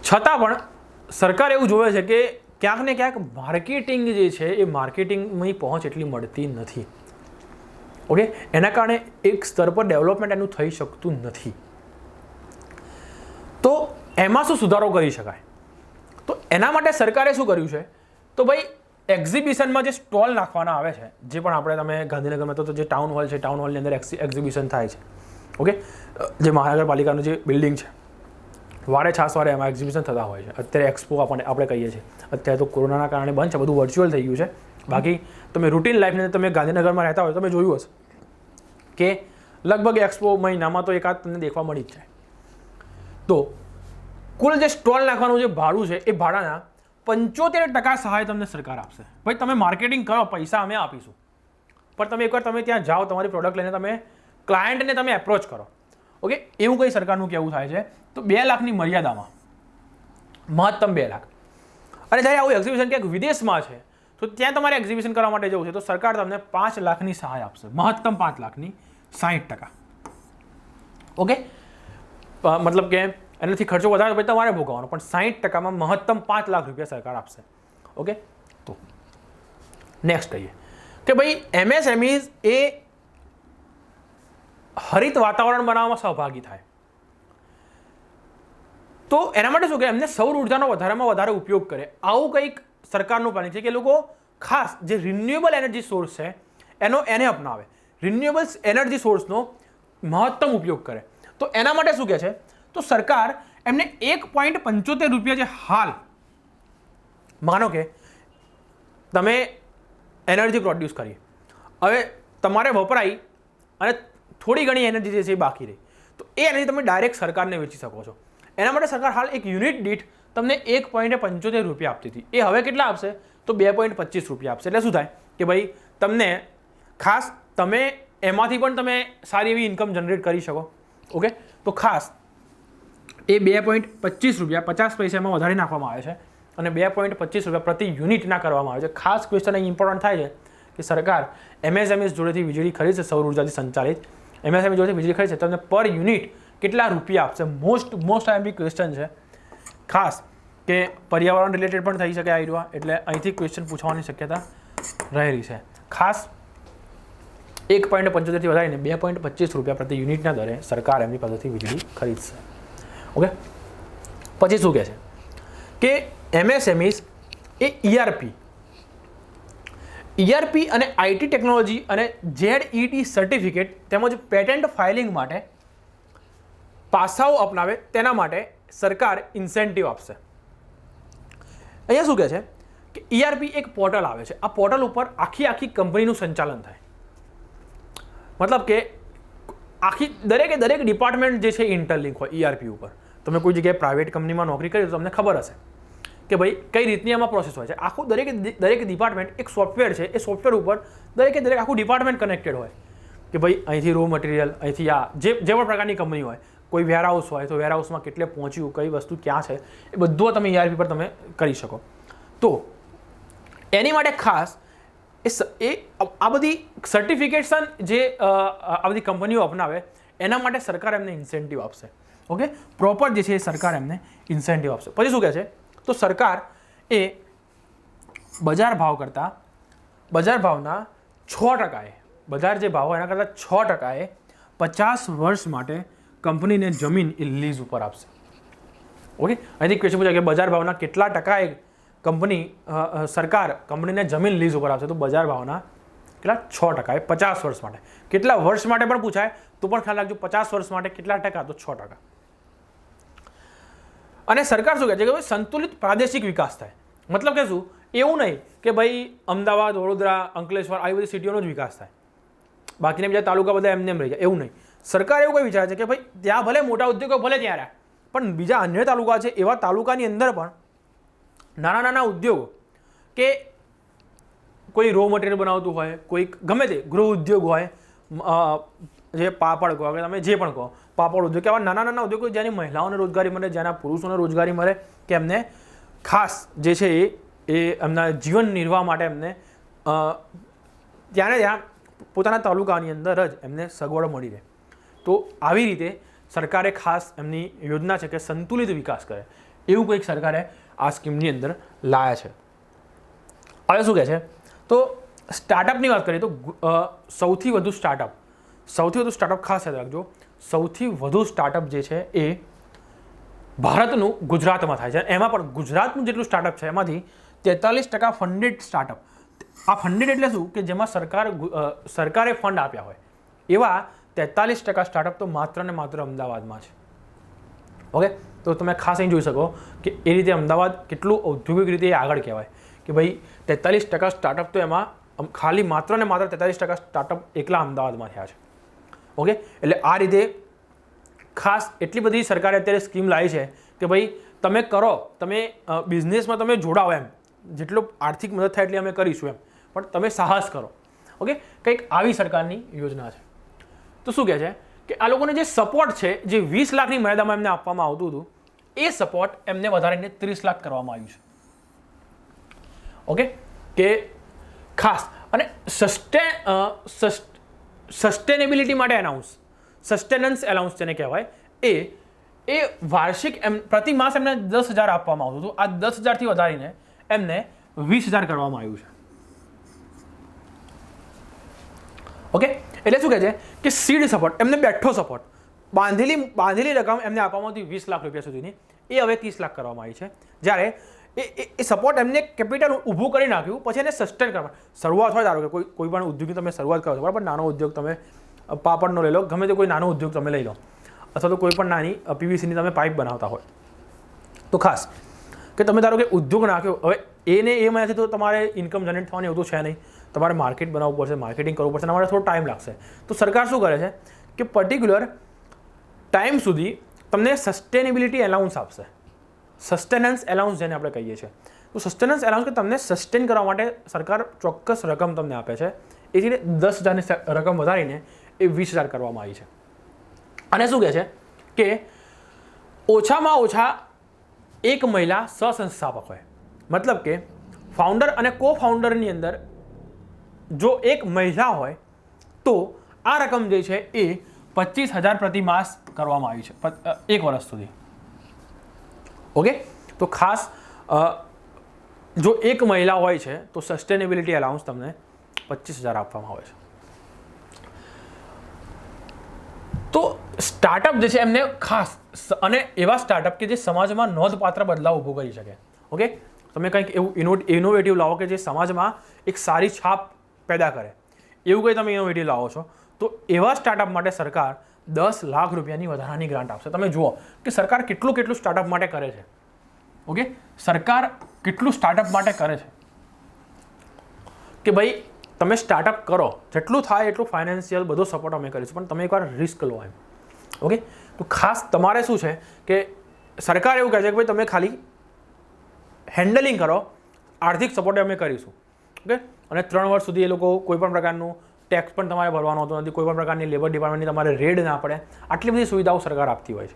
છતાં પણ સરકાર એવું જોવે છે કે ક્યાંક ને ક્યાંક માર્કેટિંગ જે છે એ માર્કેટિંગની પહોંચ એટલી મળતી નથી. ઓકે, એના કારણે એક સ્તર પર ડેવલપમેન્ટ એનું થઈ શકતું નથી. તો એમાં શું સુધારો કરી શકાય? તો એના માટે સરકારે શું કર્યું છે? તો ભાઈ એક્ઝિબિશનમાં જે સ્ટોલ નાખવાના આવે છે, જે પણ આપણે તમે ગાંધીનગરમાં તો જે ટાઉન હોલ છે, ટાઉન હોલની અંદર એક્ઝિબિશન થાય છે. ઓકે, જે મહાનગરપાલિકાનું જે બિલ્ડિંગ છે, વારે એમાં એક્ઝિબિશન થતા હોય છે. અત્યારે એક્સપો આપણે કહીએ છીએ. અત્યારે તો કોરોનાના કારણે બંધ છે, બધું વર્ચ્યુઅલ થઈ ગયું છે. બાકી તમે રૂટીન લાઈફની અંદર તમે ગાંધીનગરમાં રહેતા હોય તમે જોયું હશે કે લગભગ એક્સપો મહિનામાં તો એકાદ તમને દેખવા મળી જ જાય. તો કુલ જે સ્ટોલ નાખવાનું જે ભાડું છે એ ભાડાના 75% સહાય તમને સરકાર આપશે. ભાઈ તમે માર્કેટિંગ કરો, પૈસા અમે આપીશું, પણ તમે એકવાર તમે ત્યાં જાઓ, તમારી પ્રોડક્ટ લઈને તમે ક્લાયન્ટને તમે એપ્રોચ કરો. ઓકે, એવું કંઈ સરકારનું કહેવું થાય છે. તો 2 લાખની મર્યાદામાં, મહત્તમ 2 લાખ. અને જ્યારે આવું એક્ઝિબિશન ક્યાંક વિદેશમાં છે તો ત્યાં તમારે એક્ઝિબિશન કરવા માટે જવું છે તો સરકાર તમને 5 લાખની સહાય આપશે, મહત્તમ 5 લાખની, 60%. ઓકે, મતલબ કે એનાથી ખર્ચો વધારે પછી તમારે ભોગવવાનો, પણ 60%માં મહત્તમ 5 લાખ રૂપિયા સરકાર આપશે. ઓકે, તો નેક્સ્ટ કહીએ કે ભાઈ MSMEs એ હરિત વાતાવરણ બનાવવામાં સહભાગી થાય. તો એના માટે શું કે એમને સૌર ઉર્જાનો વધારેમાં વધારે ઉપયોગ કરે, આવું કંઈક સરકારનું પ્લાનિંગ છે કે લોકો ખાસ જે રિન્યુએબલ એનર્જી સોર્સ છે એને અપનાવે, રિન્યુએબલ એનર્જી સોર્સનો મહત્તમ ઉપયોગ કરે. તો એના માટે શું કહે છે, તો સરકાર એમને 1.75 રૂપિયા જે હાલ, માનો કે તમે એનર્જી પ્રોડ્યુસ કરી, હવે તમારે વપરાઈ અને થોડી ઘણી એનર્જી જે છે એ બાકી રહી, તો એ એનર્જી તમે ડાયરેક્ટ સરકારને વેચી શકો છો. એના માટે સરકાર હાલ એક યુનિટ દીઠ તમને 1.75 રૂપિયા આપતી હતી, એ હવે કેટલા આપશે, તો 2.25 રૂપિયા આપશે. એટલે શું થાય કે ભાઈ તમને ખાસ તમે એમાંથી પણ તમે સારી એવી ઇન્કમ જનરેટ કરી શકો. ઓકે, તો ખાસ એ 2.25 રૂપિયા 50 પૈસામાં વધારી નાખવામાં આવે છે અને 2.25 રૂપિયા પ્રતિ યુનિટના કરવામાં આવે છે. ખાસ ક્વેશ્ચન અહીં ઇમ્પોર્ટન્ટ થાય છે કે સરકાર MSMEs જોડેથી વીજળી ખરીદશે, સૌર ઉર્જાથી સંચાલિત MSME જોડેથી વીજળી ખરીદશે, તમને પર યુનિટ કેટલા રૂપિયા આપશે. મોસ્ટ આઈએમપી ક્વેશ્ચન છે, ખાસ કે પર્યાવરણ રિલેટેડ પણ થઈ શકે આ એરિયા, એટલે અહીંથી ક્વેશ્ચન પૂછવાની શક્યતા રહેલી છે. ખાસ 1.75 થી વધારીને 2.25 રૂપિયા પ્રતિ યુનિટના દરે સરકાર એમની પાસેથી વીજળી ખરીદશે. ઓકે, પછી શું કહે છે કે MSMEs એ ERP અને IT ટેકનોલોજી અને ZED સર્ટિફિકેટ તેમજ પેટન્ટ ફાઇલિંગ માટે પાસાઓ અપનાવે તેના માટે સરકાર ઇન્સેન્ટિવ આપશે. અહીંયા શું કહે છે કે ERP એક પોર્ટલ આવે છે, આ પોર્ટલ ઉપર આખી કંપનીનું સંચાલન થાય. મતલબ કે દરેક ડિપાર્ટમેન્ટ જે છે ઇન્ટરલિંક હોય ERP ઉપર. તમે કોઈ જગ્યાએ પ્રાઇવેટ કંપનીમાં નોકરી કરી તો તમને ખબર હશે કે ભાઈ કઈ રીતની આમાં પ્રોસેસ હોય છે. આખું દરેક ડિપાર્ટમેન્ટ એક સોફ્ટવેર છે, એ સોફ્ટવેર ઉપર દરેક આખું ડિપાર્ટમેન્ટ કનેક્ટેડ હોય કે ભાઈ અહીંથી રો મટીરિયલ, અહીંથી આ જે પણ પ્રકારની કંપની હોય, કોઈ વેરહાઉસ હોય તો વેરહાઉસમાં કેટલે પહોંચ્યું, કઈ વસ્તુ ક્યાં છે, એ બધું તમે ERP પર તમે કરી શકો. તો એની માટે ખાસ એ આ બધી સર્ટિફિકેશન જે આ બધી કંપનીઓ અપનાવે એના માટે સરકાર એમને ઇન્સેન્ટિવ આપશે. ઓકે, પ્રોપર જે છે એ સરકાર એમને ઇન્સેન્ટિવ આપશે. પછી શું કહે છે, તો સરકાર એ બજાર ભાવના 6%, બજાર જે ભાવ હોય એના કરતાં 6% 50 વર્ષ માટે કંપનીને જમીન એ લીઝ ઉપર આપશે. ઓકે, અહીંથી ક્વેશ્ચન પૂછાય કે બજાર ભાવના કેટલા ટકાએ સરકાર કંપનીને જમીન લીઝ ઉપર આપશે, તો બજાર ભાવના કેટલા, 6%, 50 વર્ષ માટે. કેટલા વર્ષ માટે પણ પૂછાય તો પણ ખ્યાલ રાખજો, 50 વર્ષ માટે કેટલા ટકા, તો 6%. અને સરકાર શું કહે છે કે ભાઈ સંતુલિત પ્રાદેશિક વિકાસ થાય. મતલબ કે શું, એવું નહીં કે ભાઈ અમદાવાદ, વડોદરા, અંકલેશ્વર આવી બધી સિટીઓનો જ વિકાસ થાય, બાકીના બીજા તાલુકા બધા એમને રહી જાય, એવું નહીં. સરકાર એવું કંઈ વિચારે છે કે ભાઈ ત્યાં ભલે મોટા ઉદ્યોગો ભલે ત્યાં રહ્યા, પણ બીજા અન્ય તાલુકા છે એવા તાલુકાની અંદર પણ નાના ઉદ્યોગો કે કોઈ રો મટીરિયલ બનાવતું હોય, કોઈ ગમે તે ગૃહ ઉદ્યોગ હોય, જે પાપડ કહો કે તમે જે પણ કહો, પાપડ ઉદ્યોગ, કે આવા નાના ઉદ્યોગો જેની મહિલાઓને રોજગારી મળે, જેના પુરુષોને રોજગારી મળે, કે એમને ખાસ જે છે એ એમના જીવન નિર્વાહ માટે એમને ત્યાં પોતાના તાલુકાની અંદર જ એમને સગવડો મળી રહે. તો આવી રીતે સરકારે ખાસ એમની યોજના છે કે સંતુલિત વિકાસ કરે, એવું કંઈક સરકારે આ સ્કીમની અંદર લાયા છે. હવે શું કહે છે, તો સ્ટાર્ટઅપની વાત કરીએ તો સૌથી વધુ સ્ટાર્ટઅપ ખાસ યાદ રાખજો, સૌથી વધુ સ્ટાર્ટઅપ જે છે એ ભારતનું ગુજરાતમાં થાય છે. એમાં પણ ગુજરાતનું જેટલું સ્ટાર્ટઅપ છે એમાંથી 43% ફંડેડ સ્ટાર્ટઅપ. આ ફંડેડ એટલે શું, કે જેમાં સરકારે ફંડ આપ્યા હોય એવા 43% સ્ટાર્ટઅપ તો માત્ર ને માત્ર અમદાવાદમાં છે. ઓકે, તો તમે ખાસ અહીં જોઈ શકો કે એ રીતે અમદાવાદ કેટલું ઔદ્યોગિક રીતે આગળ કહેવાય કે ભાઈ 43% સ્ટાર્ટઅપ તો એમાં ખાલી માત્ર ને માત્ર 43% સ્ટાર્ટઅપ એકલા અમદાવાદમાં થયા છે. ઓકે, એટલે આ રીતે ખાસ એટલી બધી સરકારે અત્યારે સ્કીમ લાવી છે કે ભાઈ તમે કરો, તમે બિઝનેસમાં તમે જોડાઓ, એમ જેટલો આર્થિક મદદ થાય એટલી અમે કરીશું એમ, પણ તમે સાહસ કરો. ઓકે, કંઈક આવી સરકારની યોજના છે. તો શું કહે છે કે આ લોકોને જે સપોર્ટ છે જે 20 લાખની મર્યાદામાં એમને આપવામાં આવતું હતું એ સપોર્ટ એમને વધારીને 30 લાખ કરવામાં આવ્યું છે. ઓકે, કે ખાસ અને સસ્ટેનેબિલિટી માટે સસ્ટેનન્સ એલાઉન્સ જેને કહેવાય એ વાર્ષિક પ્રતિ માસ એમને 10,000 આપવામાં આવતું હતું. આ 10,000થી વધારીને એમને 20,000 કરવામાં આવ્યું છે. ઓકે, એટલે શું કહે છે કે સીડ સપોર્ટ એમને બેઠો સપોર્ટ બાંધેલી રકમ એમને આપવામાં આવતી 20 લાખ રૂપિયા સુધીની એ હવે 30 લાખ કરવામાં આવી છે. જ્યારે એ સપોર્ટ એમને કેપિટલ ઊભું કરી નાખ્યું પછી એને સસ્ટેન કરવા શરૂઆત હોય, ધારો કે કોઈ પણ ઉદ્યોગની તમે શરૂઆત કરો છો બરાબર, નાનો ઉદ્યોગ તમે પાપડનો લઈ લો, ગમે તે કોઈ નાનો ઉદ્યોગ તમે લઈ લો, અથવા તો કોઈ પણ નાની પીવીસીની તમે પાઇપ બનાવતા હોય તો ખાસ કે તમે ધારો કે ઉદ્યોગ નાખ્યો, હવે એને એ મહિનાથી તો તમારે ઇન્કમ જનરેટ થવાની એવું તો છે નહીં, તમારે માર્કેટ બનાવવું પડશે, માર્કેટિંગ કરવું પડશે, તમારે થોડો ટાઈમ લાગશે. તો સરકાર શું કરે છે કે પર્ટિક્યુલર ટાઈમ સુધી તમને સસ્ટેનેબિલિટી એલાઉન્સ આપશે, સસ્ટેનન્સ એલાઉન્સ જેને આપણે કહીએ છીએ. તો સસ્ટેનન્સ એલાઉન્સ કે તમને સસ્ટેન કરવા માટે સરકાર ચોક્કસ રકમ તમને આપે છે, એથી 10,000ની રકમ વધારીને એ 20,000 કરવામાં આવી છે. અને શું કહે છે કે ઓછામાં ઓછા એક મહિલા સહસંસ્થાપક હોય, મતલબ કે ફાઉન્ડર અને કો ફાઉન્ડરની અંદર જો એક મહિલા હોય તો આ રકમ જે છે એ 25,000 પ્રતિ માસ કરવામાં આવી છે 1 વર્ષ સુધી. ઓકે, તો ખાસ જો એક મહિલા હોય છે તો સસ્ટેનેબિલિટી એલાઉન્સ તમને 25,000 આપવામાં આવે છે. તો સ્ટાર્ટઅપ જે છે એમને ખાસ અને એવા સ્ટાર્ટઅપ કે જે સમાજમાં નોંધપાત્ર બદલાવ ઊભો કરી શકે. ઓકે, તમે કંઈક એવું ઇનોવેટિવ લાવો કે જે સમાજમાં એક સારી છાપ પેદા કરે, એવું કંઈ તમે ઇનોવેટિવ લાવો છો તો એવા સ્ટાર્ટઅપ માટે સરકાર 10 લાખ રૂપિયાની વધારાની ગ્રાન્ટ આપશે. તમે જુઓ કે સરકાર કેટલું સ્ટાર્ટઅપ માટે કરે છે. ઓકે, સરકાર કેટલું સ્ટાર્ટઅપ માટે કરે છે કે ભાઈ તમે સ્ટાર્ટઅપ કરો, જેટલું થાય એટલું ફાઇનાન્શિયલ બધો સપોર્ટ અમે કરીશું, પણ તમે એકવાર રિસ્ક લો એમ. ઓકે, તો ખાસ તમારે શું છે કે સરકાર એવું કહે છે કે ભાઈ તમે ખાલી હેન્ડલિંગ કરો, આર્થિક સપોર્ટ અમે કરીશું. ઓકે, અને 3 વર્ષ સુધી એ લોકો કોઈ પણ પ્રકારનું ટેક્સ પણ તમારે ભરવાનો હોતો નથી, કોઈ પણ પ્રકારની લેબર ડિપાર્ટમેન્ટની તમારે રેડ ના પડે, આટલી બધી સુવિધાઓ સરકાર આપતી હોય છે.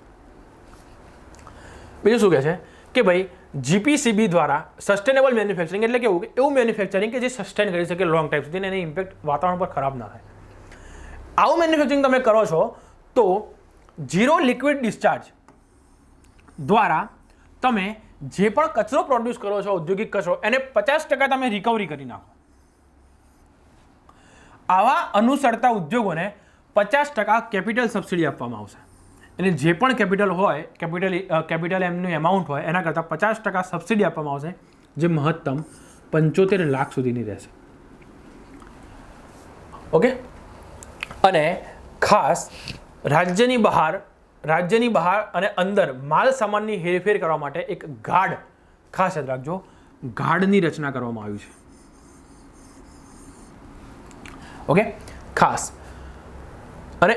બીજું શું કહે છે કે ભાઈ જીપીસીબી દ્વારા સસ્ટેનેબલ મેન્યુફેક્ચરિંગ એટલે કેવું કે એવું મેન્યુફેક્ચરિંગ કે જે સસ્ટેન કરી શકે લોંગ ટાઈમ સુધી, એની ઇમ્પેક્ટ વાતાવરણ પર ખરાબ ના થાય. આવું મેન્યુફેક્ચરિંગ તમે કરો છો તો ઝીરો લિક્વિડ ડિસ્ચાર્જ દ્વારા તમે જે પણ કચરો પ્રોડ્યુસ કરો છો, ઔદ્યોગિક કચરો, એને 50% તમે રિકવરી કરી નાખો. આવા અનુસરતા ઉદ્યોગોને 50% કેપિટલ સબસિડી આપવામાં આવશે. એટલે જે પણ કેપિટલ હોય, કેપિટલ એમનું એમાઉન્ટ હોય એના કરતાં 50% સબસિડી આપવામાં આવશે, જે મહત્તમ 75 લાખ સુધીની રહેશે. ઓકે, અને ખાસ રાજ્યની બહાર અને અંદર માલ સામાનની હેરફેર કરવા માટે એક ગાર્ડ, ખાસ યાદ રાખજો, ગાર્ડની રચના કરવામાં આવી છે. ઓકે, ખાસ અને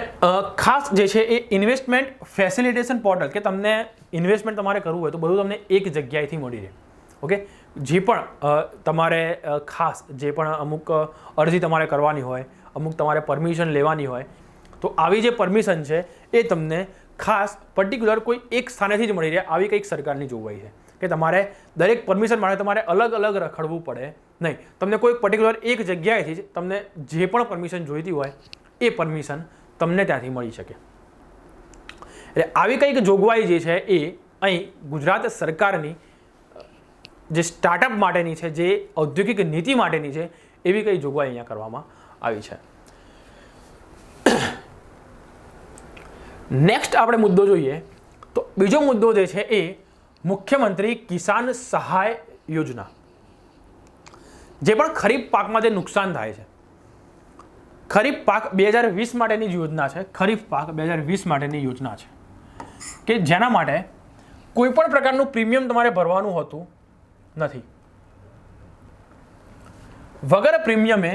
ખાસ જે છે એ ઇન્વેસ્ટમેન્ટ ફેસિલિટેશન પોર્ટલ, કે તમને ઇન્વેસ્ટમેન્ટ તમારે કરવું હોય તો બધું તમને એક જગ્યાએથી મળી રહે. ઓકે, જે પણ તમારે ખાસ જે પણ અમુક અરજી તમારે કરવાની હોય, અમુક તમારે પરમિશન લેવાની હોય, તો આવી જે પરમિશન છે એ તમને ખાસ પર્ટિક્યુલર કોઈ એક સ્થાનેથી જ મળી રહે. આવી કંઈક સરકારની જોગવાઈ છે કે તમારે દરેક પરમિશન માટે તમારે અલગ અલગ રખડવું પડે નહીં. તમને કોઈ પર્ટિક્યુલર એક જગ્યાએથી જ તમને જે પણ પરમિશન જોઈતી હોય એ પરમિશન તમને ત્યાંથી મળી શકે. એટલે આવી કંઈક જોગવાઈ જે છે એ અહીં ગુજરાત સરકારની જે સ્ટાર્ટઅપ માટેની છે, જે ઔદ્યોગિક નીતિ માટેની છે, એવી કંઈ જોગવાઈ અહીંયા કરવામાં આવી છે. નેક્સ્ટ આપણે મુદ્દો જોઈએ તો બીજો મુદ્દો જે છે એ મુખ્યમંત્રી કિસાન સહાય યોજના. જે પણ ખરીફ પાકમાં જે નુકસાન થાય છે, ખરીફ પાક 2020 માટેની યોજના છે, ખરીફ પાક 2020 માટેની યોજના છે કે જેના માટે કોઈ પણ પ્રકારનું પ્રીમિયમ તમારે ભરવાનું હોતું નથી. વગર પ્રીમિયમે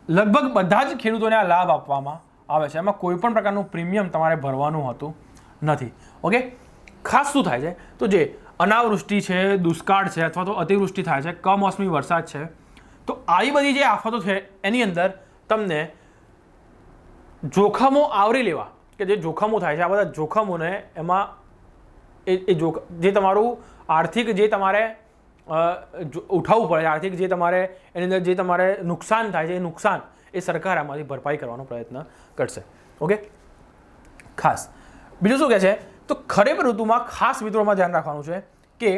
લગભગ બધા જ ખેડૂતોને આ લાભ આપવામાં આવે છે. એમાં કોઈ પણ પ્રકારનું પ્રીમિયમ તમારે ભરવાનું હોતું નથી. ઓકે, ખાસ શું થાય છે તો જે અનાવૃષ્ટિ છે, દુષ્કાળ છે, અથવા તો અતિવૃષ્ટિ થાય છે, કમોસમી વરસાદ છે, તો આવી બધી જે આફતો છે એની અંદર તમને 50% જોખમો આવરી લેવા, કે જે જોખમો થાય છે આ બધા જોખમોને એમાં જે તમારું આર્થિક જે તમારે ઉઠાવવું પડે, આર્થિક જે તમારે એની અંદર જે તમારે નુકસાન થાય છે એ નુકસાન એ સરકાર આમાંથી ભરપાઈ કરવાનો પ્રયત્ન કરશે. ઓકે, ખાસ બીજું શું કહે છે તો ખરીફ ઋતુમાં ખાસ મિત્રોમાં ધ્યાન રાખવાનું છે કે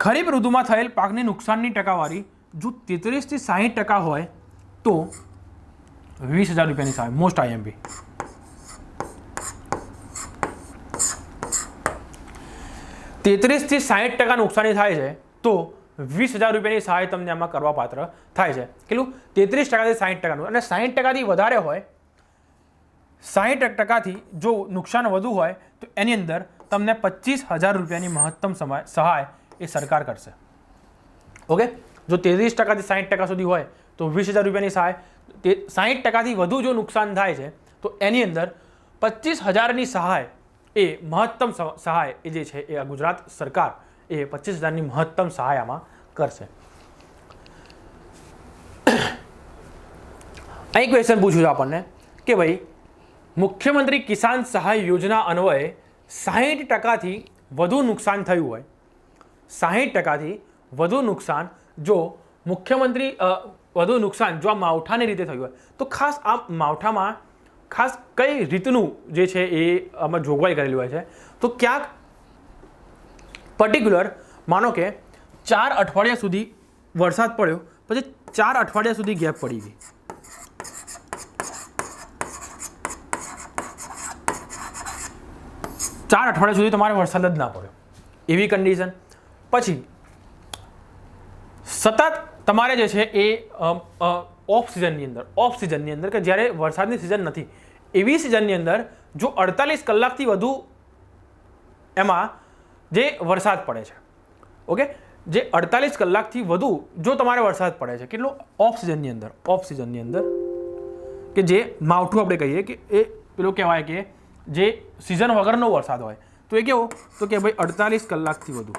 ખરીફ ઋતુમાં થયેલ પાકની નુકસાનની ટકાવારી જો 33 થી 60% હોય તો 20,000 રૂપિયાની સહાય. Most IMP. 33 થી 60% નુકસાની થાય છે તો 20,000 રૂપિયાની સહાય તમને આમાં કરવા પાત્ર થાય છે. કેટલું? 33% થી 60%. અને 60%થી વધારે હોય, 60%થી જો નુકસાન વધુ હોય તો એની અંદર તમને 25,000 રૂપિયાની મહત્તમ સહાય એ સરકાર કરશે. ઓકે, જો 33% થી 60% સુધી હોય તો 20,000 રૂપિયાની સહાય. 60%થી વધુ જો નુકસાન થાય છે તો એની અંદર 25,000ની સહાય એ મહત્તમ સહાય એ જે છે એ ગુજરાત સરકાર એ 25,000ની મહત્તમ સહાય આમાં કરશે. અહીં ક્વેશ્ચન પૂછ્યું છે આપણને કે ભાઈ મુખ્યમંત્રી કિસાન સહાય યોજના અન્વયે 60%થી વધુ નુકસાન થયું હોય, 60%થી વધુ નુકસાન જો મુખ્યમંત્રી વધુ નુકસાન જો આ માવઠાની રીતે થયું હોય તો ખાસ આ માવઠામાં ખાસ કઈ રીતનું જે છે એ આમાં જોગવાઈ કરેલી હોય છે. તો ક્યાંક પર્ટિક્યુલર માનો કે 4 અઠવાડિયા સુધી વરસાદ પડ્યો, પછી 4 અઠવાડિયા સુધી ગેપ પડી ગઈ, 4 અઠવાડિયા સુધી તમારે વરસાદ જ ના પડ્યો એવી કન્ડિશન, પછી સતત તમારે જે છે એ ઓફ સિઝનની અંદર કે જ્યારે વરસાદની સિઝન નથી એવી સિઝનની અંદર જો 48 કલાકથી વધુ એમાં જે વરસાદ પડે છે, ઓકે, જે 48 કલાકથી વધુ જો તમારે વરસાદ પડે છે, કેટલો? ઓફ સિઝનની અંદર કે જે માવઠું આપણે કહીએ કે એ પેલો કહેવાય કે જે સિઝન વગરનો વરસાદ હોય તો એ કેવો? તો કે ભાઈ 48 કલાકથી વધુ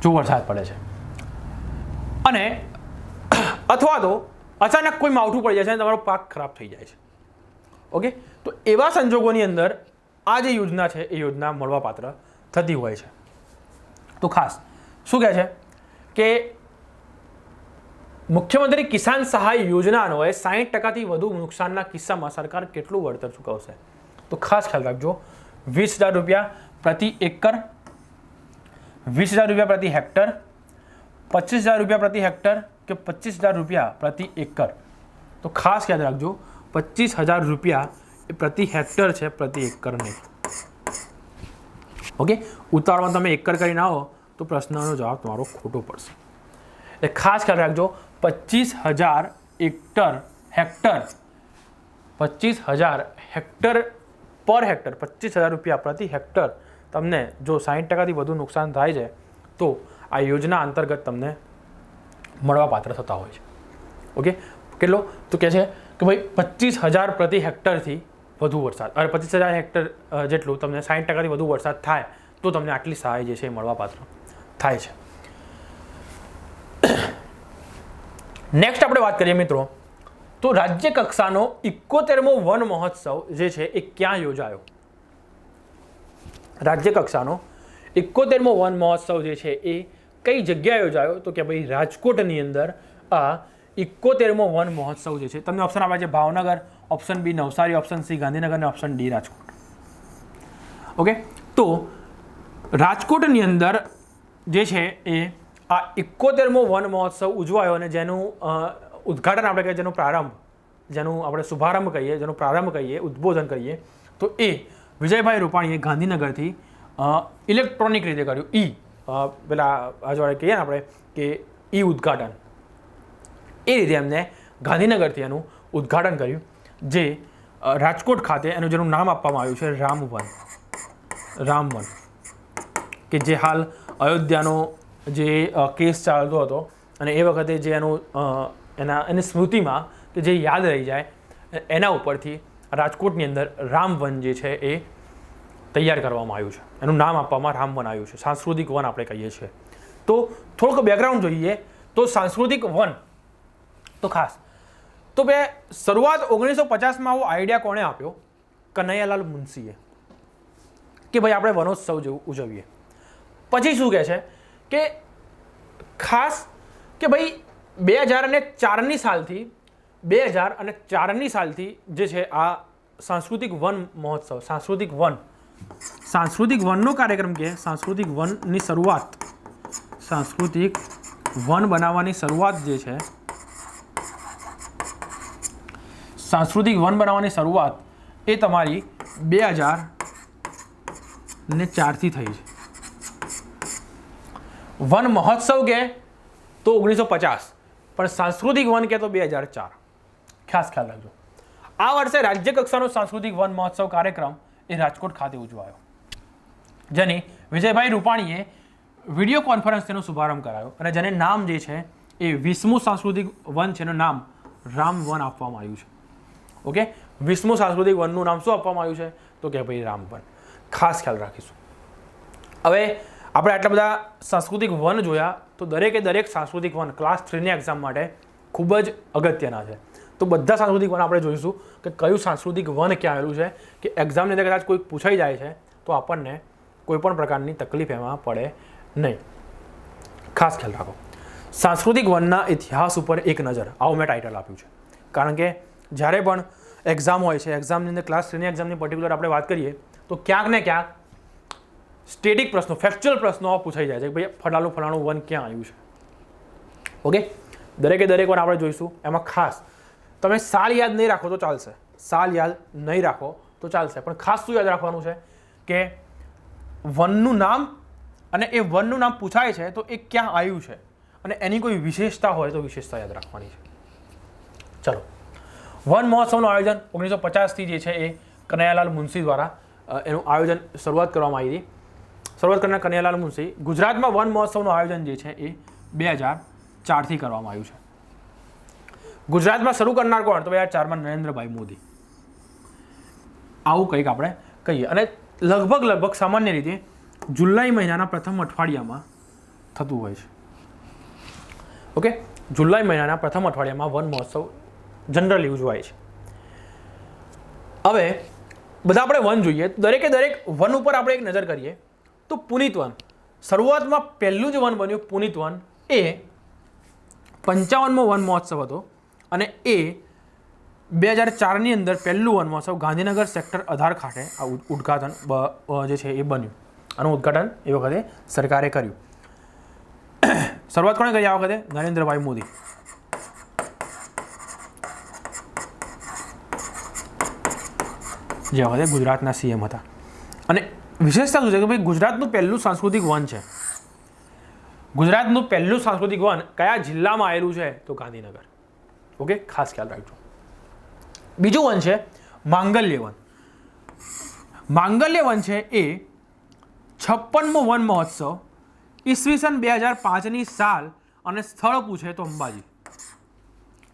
જો વરસાદ પડે છે અને અથવા તો અચાનક કોઈ માવઠું પડી જાય છે અને તમારો પાક ખરાબ થઈ જાય છે. ઓકે, તો એવા સંજોગોની અંદર આ જે યોજના છે એ યોજના મળવાપાત્ર થતી હોય છે. તો ખાસ શું કહે છે કે મુખ્યમંત્રી કિસાન સહાય યોજના અન્વયે 60%થી વધુ નુકસાનના કિસ્સામાં સરકાર કેટલું વળતર ચૂકવશે? તો ખાસ ખ્યાલ રાખજો, 20,000 રૂપિયા પ્રતિ એકર, 20,000 રૂપિયા પ્રતિ હેક્ટર, 25,000 રૂપિયા પ્રતિ હેક્ટર કે 25,000 રૂપિયા પ્રતિ એકર. તો ખાસ યાદ રાખજો 25,000 રૂપિયા એ પ્રતિ હેક્ટર છે, પ્રતિ એકર નહીં. ઓકે, ઉતાવળમાં તમે એકર કરીને આવો તો પ્રશ્નનો જવાબ તમારો ખોટો પડશે. એટલે ખાસ ખ્યાલ રાખજો 25,000 હેક્ટર 25,000 હેક્ટર પર હેક્ટર, 25,000 રૂપિયા પ્રતિ હેક્ટર તમને જો 60%થી વધુ નુકસાન થાય છે તો આ યોજના અંતર્ગત તમને મળવાપાત્ર થતા હોય છે. ઓકે, કેટલો? તો કહે છે કે ભાઈ 25,000 પ્રતિ હેક્ટરથી વધુ વરસાદ, અને 25,000 હેક્ટર જેટલું તમને 60%થી વધુ વરસાદ થાય તો તમને આટલી સહાય જે છે એ મળવાપાત્ર થાય છે. નેક્સ્ટ આપણે વાત કરીએ મિત્રો તો રાજ્ય કક્ષાનો 71મો વન મહોત્સવ જે છે એ ક્યાં યોજાયો? રાજ્ય કક્ષાનો 71મો વન મહોત્સવ જે છે એ કઈ જગ્યાએ યોજાયો? તો કે ભાઈ રાજકોટની અંદર આ 71મો વન મહોત્સવ જે છે, તમને ઓપ્શન આપે છે Bhavnagar, option B Navsari, option C Gandhinagar અને ઓપ્શન ડી રાજકોટ. ઓકે, તો રાજકોટની અંદર જે છે એ આ 71મો વન મહોત્સવ ઉજવાયો અને જેનું ઉદ્ઘાટન આપણે કહીએ, જેનું આપણે શુભારંભ કહીએ, જેનો પ્રારંભ કહીએ, ઉદ્બોધન કહીએ તો એ વિજયભાઈ રૂપાણીએ ગાંધીનગરથી ઇલેક્ટ્રોનિક રીતે કર્યું. પેલા આજવાળે કહીએ ને આપણે કે ઉદ્ઘાટન, એ રીતે એમને ગાંધીનગરથી એનું ઉદ્ઘાટન કર્યું, જે રાજકોટ ખાતે એનું જેનું નામ આપવામાં આવ્યું છે રામવન, કે જે હાલ અયોધ્યાનો જે કેસ ચાલતો હતો અને એ વખતે જે એની સ્મૃતિમાં કે જે યાદ રહી જાય એના ઉપરથી રાજકોટની અંદર રામવન જે છે એ તૈયાર કરવામાં આવ્યું છે, એનું નામ આપવામાં રામવન આવ્યું છે, સાંસ્કૃતિક વન આપણે કહીએ છીએ. તો થોડુંક બેકગ્રાઉન્ડ જોઈએ તો સાંસ્કૃતિક વન તો ખાસ તો બે શરૂઆત 1950માં આવો આઈડિયા કોણે આપ્યો? કનૈયાલાલ મુનશીએ કે ભાઈ આપણે વનોત્સવ જેવું ઉજવીએ. પછી શું કહે છે કે ખાસ કે ભાઈ 2004ની સાલથી જે છે આ સાંસ્કૃતિક વન મહોત્સવ સાંસ્કૃતિક વનનો કાર્યક્રમ કે સાંસ્કૃતિક વનની શરૂઆત સાંસ્કૃતિક વન બનાવવાની શરૂઆત જે છે સાંસ્કૃતિક વન બનાવવાની શરૂઆત એ તમારી 2004થી થઈ છે. વન મહોત્સવ કે તો 1950, પણ સાંસ્કૃતિક વન કે તો 2004. ખાસ ખ્યાલ રાખજો. આ વર્ષે રાજ્ય કક્ષાનો સાંસ્કૃતિક વન મહોત્સવ કાર્યક્રમ એ રાજકોટ ખાતે ઉજવાયો, જેની વિજયભાઈ રૂપાણીએ વિડીયો કોન્ફરન્સ તેનો શુભારંભ કરાયો અને જેને નામ જે છે એ 20મું સાંસ્કૃતિક વન છે એનું નામ રામ વન આપવામાં આવ્યું છે. ઓકે, 20મું સાંસ્કૃતિક વનનું નામ શું આપવામાં આવ્યું છે? તો કે ભાઈ રામ વન. ખાસ ખ્યાલ રાખીશું. હવે આપણે આટલા બધા સાંસ્કૃતિક વન જોયા, તો દરેક સાંસ્કૃતિક વન ક્લાસ 3ની એક્ઝામ માટે ખૂબ જ અગત્યના છે. તો બધા સાંસ્કૃતિક વન આપણે જોઈશું કે કયું સાંસ્કૃતિક વન ક્યાં આવેલું છે, કે એક્ઝામની અંદર કદાચ કોઈ પૂછાઈ જાય છે તો આપણને કોઈ પણ પ્રકારની તકલીફ એમાં પડે નહીં. ખાસ ખ્યાલ રાખો. સાંસ્કૃતિક વનના ઇતિહાસ ઉપર એક નજર, આવું મેં ટાઇટલ આપ્યું છે. કારણ કે જ્યારે પણ એક્ઝામ હોય છે, એક્ઝામની અંદર ક્લાસ 3ની એક્ઝામની પર્ટિક્યુલર આપણે વાત કરીએ તો ક્યાંક ને ક્યાંક સ્ટેટિક પ્રશ્નો, ફેક્ચ્યુઅલ પ્રશ્નો પૂછાઈ જાય છે કે ભાઈ ફલાણું વન ક્યાં આવ્યું છે. ઓકે, દરેક વન આપણે જોઈશું. એમાં ખાસ તમે સાલ યાદ નહીં રાખો તો ચાલશે, પણ ખાસ શું યાદ રાખવાનું છે કે વનનું નામ, અને એ વનનું નામ પૂછાય છે તો એ ક્યાં આવ્યું છે, અને એની કોઈ વિશેષતા હોય તો વિશેષતા યાદ રાખવાની છે. ચલો, વન મહોત્સવનું આયોજન 1950થી જે છે એ કનૈયાલાલ મુનશી દ્વારા એનું આયોજન શરૂઆત કરવામાં આવી હતી. શરૂઆત કરનાર કનૈયાલાલ મુનશી. ગુજરાતમાં વન મહોત્સવનું આયોજન જે છે એ 2004થી કરવામાં આવ્યું છે. ગુજરાતમાં શરૂ કરનાર કોણ? તો 2004માં નરેન્દ્રભાઈ મોદી. આવું કંઈક આપણે કહીએ. અને લગભગ સામાન્ય રીતે જુલાઈ મહિનાના પ્રથમ અઠવાડિયામાં થતું હોય છે. ઓકે, જુલાઈ મહિનાના પ્રથમ અઠવાડિયામાં વન મહોત્સવ જનરલી ઉજવાય છે. હવે બધા આપણે વન જોઈએ, દરેક વન ઉપર આપણે એક નજર કરીએ તો પુનિત વન, શરૂઆતમાં પહેલું જ વન બન્યું પુનિત વન, એ 55મો વન મહોત્સવ હતો અને એ 2004ની અંદર પહેલું વન મહોત્સવ ગાંધીનગર સેક્ટર 18 ખાતે આ ઉદ્ઘાટન જે છે એ બન્યું. આનું ઉદ્ઘાટન એ વખતે સરકારે કર્યું. શરૂઆત કોણે કરી આ વખતે? નરેન્દ્રભાઈ મોદી. જે વખતે ગુજરાતના સીએમ હતા. અને વિશેષતા શું છે કે ભાઈ ગુજરાતનું પહેલું સાંસ્કૃતિક વન છે. ગુજરાતનું પહેલું સાંસ્કૃતિક વન કયા જિલ્લામાં આવેલું છે? તો ગાંધીનગર. ઓકે, ખાસ ખ્યાલ રાખજો. બીજું વન છે માંગલ્ય વન. માંગલ્ય વન છે એ 56મો વન મહોત્સવ, ઈસવીસન 2005ની સાલ, અને સ્થળ પૂછે તો અંબાજી.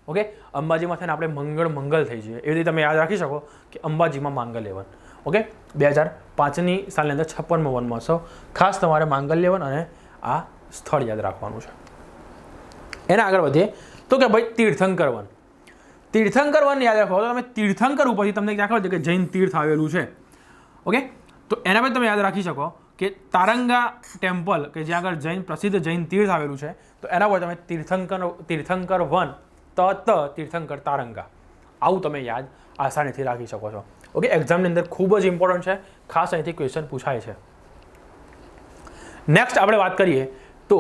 ઓકે, અંબાજીમાં થઈને આપણે મંગળ થઈ જઈએ એવી રીતે તમે યાદ રાખી શકો કે અંબાજીમાં માંગલ્ય વન. ઓકે, 2005ની સાલની અંદર 56મો વન મહોત્સવ. ખાસ તમારે માંગલ્ય વન અને આ સ્થળ યાદ રાખવાનું છે. એના આગળ વધીએ તો કે ભાઈ તીર્થંકર વન. તીર્થંકર વન યાદ રાખો તો તમે તીર્થંકર ઉપરથી તમને ક્યાં ખબર છે કે જૈન તીર્થ આવેલું છે. ઓકે, તો એના પર તમે યાદ રાખી શકો કે તારંગા ટેમ્પલ, કે જ્યાં આગળ પ્રસિદ્ધ જૈન તીર્થ આવેલું છે, તો એના પર તમે તીર્થંકર વન તીર્થંકર તારંગા, આવું તમે યાદ આસાનીથી રાખી શકો છો. ઓકે, એક્ઝામની અંદર ખૂબ જ ઇમ્પોર્ટન્ટ છે, ખાસ અહીંથી ક્વેશ્ચન પૂછાય છે. નેક્સ્ટ આપણે વાત કરીએ તો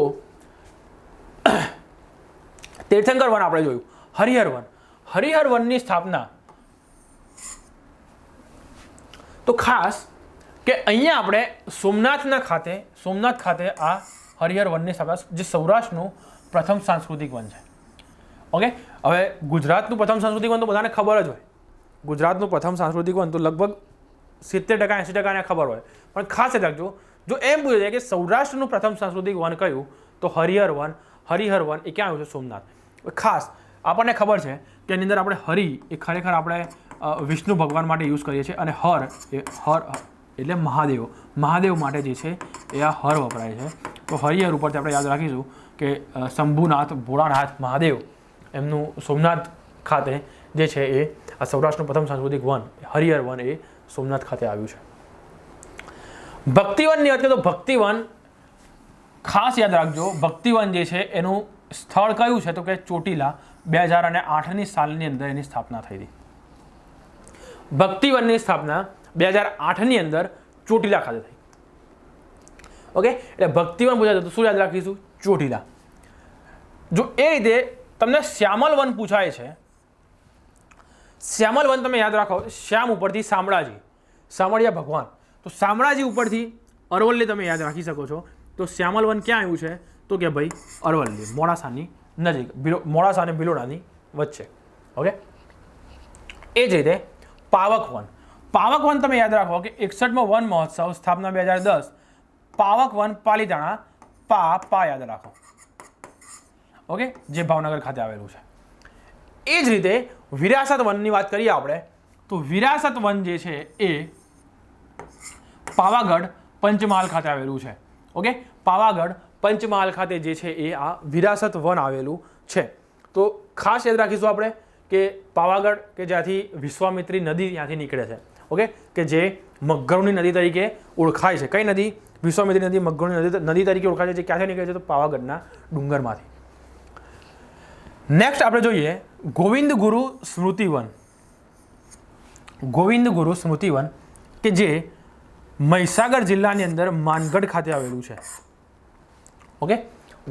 તીર્થંકર વન આપણે જોયું. હરિહર વન. હરિહર વનની સ્થાપના તો ખાસ કે અહીંયા આપણે સોમનાથ ખાતે આ હરિહર વનની સ્થાપના, જે સૌરાષ્ટ્રનું પ્રથમ સાંસ્કૃતિક વન છે. ઓકે, હવે ગુજરાતનું પ્રથમ સાંસ્કૃતિક વન તો બધાને ખબર જ હોય. ગુજરાતનું પ્રથમ સાંસ્કૃતિક વન તો લગભગ 70%-80% ખબર હોય, પણ ખાસ યાદ રાખજો, જો એમ પૂછે છે કે સૌરાષ્ટ્રનું પ્રથમ સાંસ્કૃતિક વન કયું, તો હરિહર વન એ ક્યાં આવ્યું છે? સોમનાથ. ખાસ આપણને ખબર છે કે એની અંદર આપણે હરિ એ ખરેખર આપણે વિષ્ણુ ભગવાન માટે યુઝ કરીએ છીએ, અને હર એટલે મહાદેવ માટે જે છે એ આ હર વપરાય છે. તો હરિહર ઉપરથી આપણે યાદ રાખીશું કે શંભુનાથ ભોળાનાથ મહાદેવ એમનું સોમનાથ ખાતે જે છે એ આ સૌરાષ્ટ્રનું પ્રથમ સાંસ્કૃતિક વન હરિહર વન એ સોમનાથ ખાતે આવ્યું છે. ભક્તિવનની વાત કરીએ તો ભક્તિવન ખાસ યાદ રાખજો, ભક્તિવન જે છે એનું સ્થળ કયું છે તો કે ચોટીલા 2008ની સાલની અંદર એની સ્થાપના થઈ હતી. ભક્તિવનની સ્થાપના 2008ની અંદર ચોટીલા ખાતે થઈ. ઓકે, એટલે ભક્તિવન પૂછાય તો શું યાદ રાખીશું? ચોટીલા. જો એ રીતે તમને શ્યામલ વન પૂછાય છે, શ્યામલ વન તમે યાદ રાખો, શ્યામ ઉપરથી શામળાજી, શામળિયા ભગવાન, તો શામળાજી ઉપરથી અરવલ્લી તમે યાદ રાખી શકો છો. તો શ્યામલ વન ક્યાં આવ્યું છે તો કે ભાઈ અરવલ્લી, મોડાસાની નજીક, મોડાસા અને ભિલોડાની વચ્ચે. ઓકે, એ જ રીતે પાવક વન, પાવક વન તમે યાદ રાખો કે 61મો વન મહોત્સવ સ્થાપના 2010, પાવક વન પાલીતાણા, પા યાદ રાખો. ઓકે, જે ભાવનગર ખાતે આવેલું છે. એ જ રીતે વિરાસત વનની વાત કરીએ આપણે તો વિરાસત વન જે છે એ પાવાગઢ પંચમહાલ ખાતે આવેલું છે. ઓકે, પાવાગઢ પંચમહાલ ખાતે જે છે એ આ વિરાસત વન આવેલું છે. તો ખાસ યાદ રાખીશું આપણે કે પાવાગઢ કે જ્યાંથી વિશ્વામિત્રી નદી ત્યાંથી નીકળે છે. ઓકે, કે જે મગરની નદી તરીકે ઓળખાય છે. કઈ નદી? વિશ્વામિત્રી નદી મગરની નદી તરીકે ઓળખાય છે. જે ક્યાંથી નીકળે છે તો પાવાગઢના ડુંગરમાંથી. નેક્સ્ટ આપણે જોઈએ ગોવિંદ ગુરુ સ્મૃતિવન. ગોવિંદ ગુરુ સ્મૃતિવન કે જે મહીસાગર જિલ્લાની અંદર માનગઢ ખાતે આવેલું છે. ઓકે,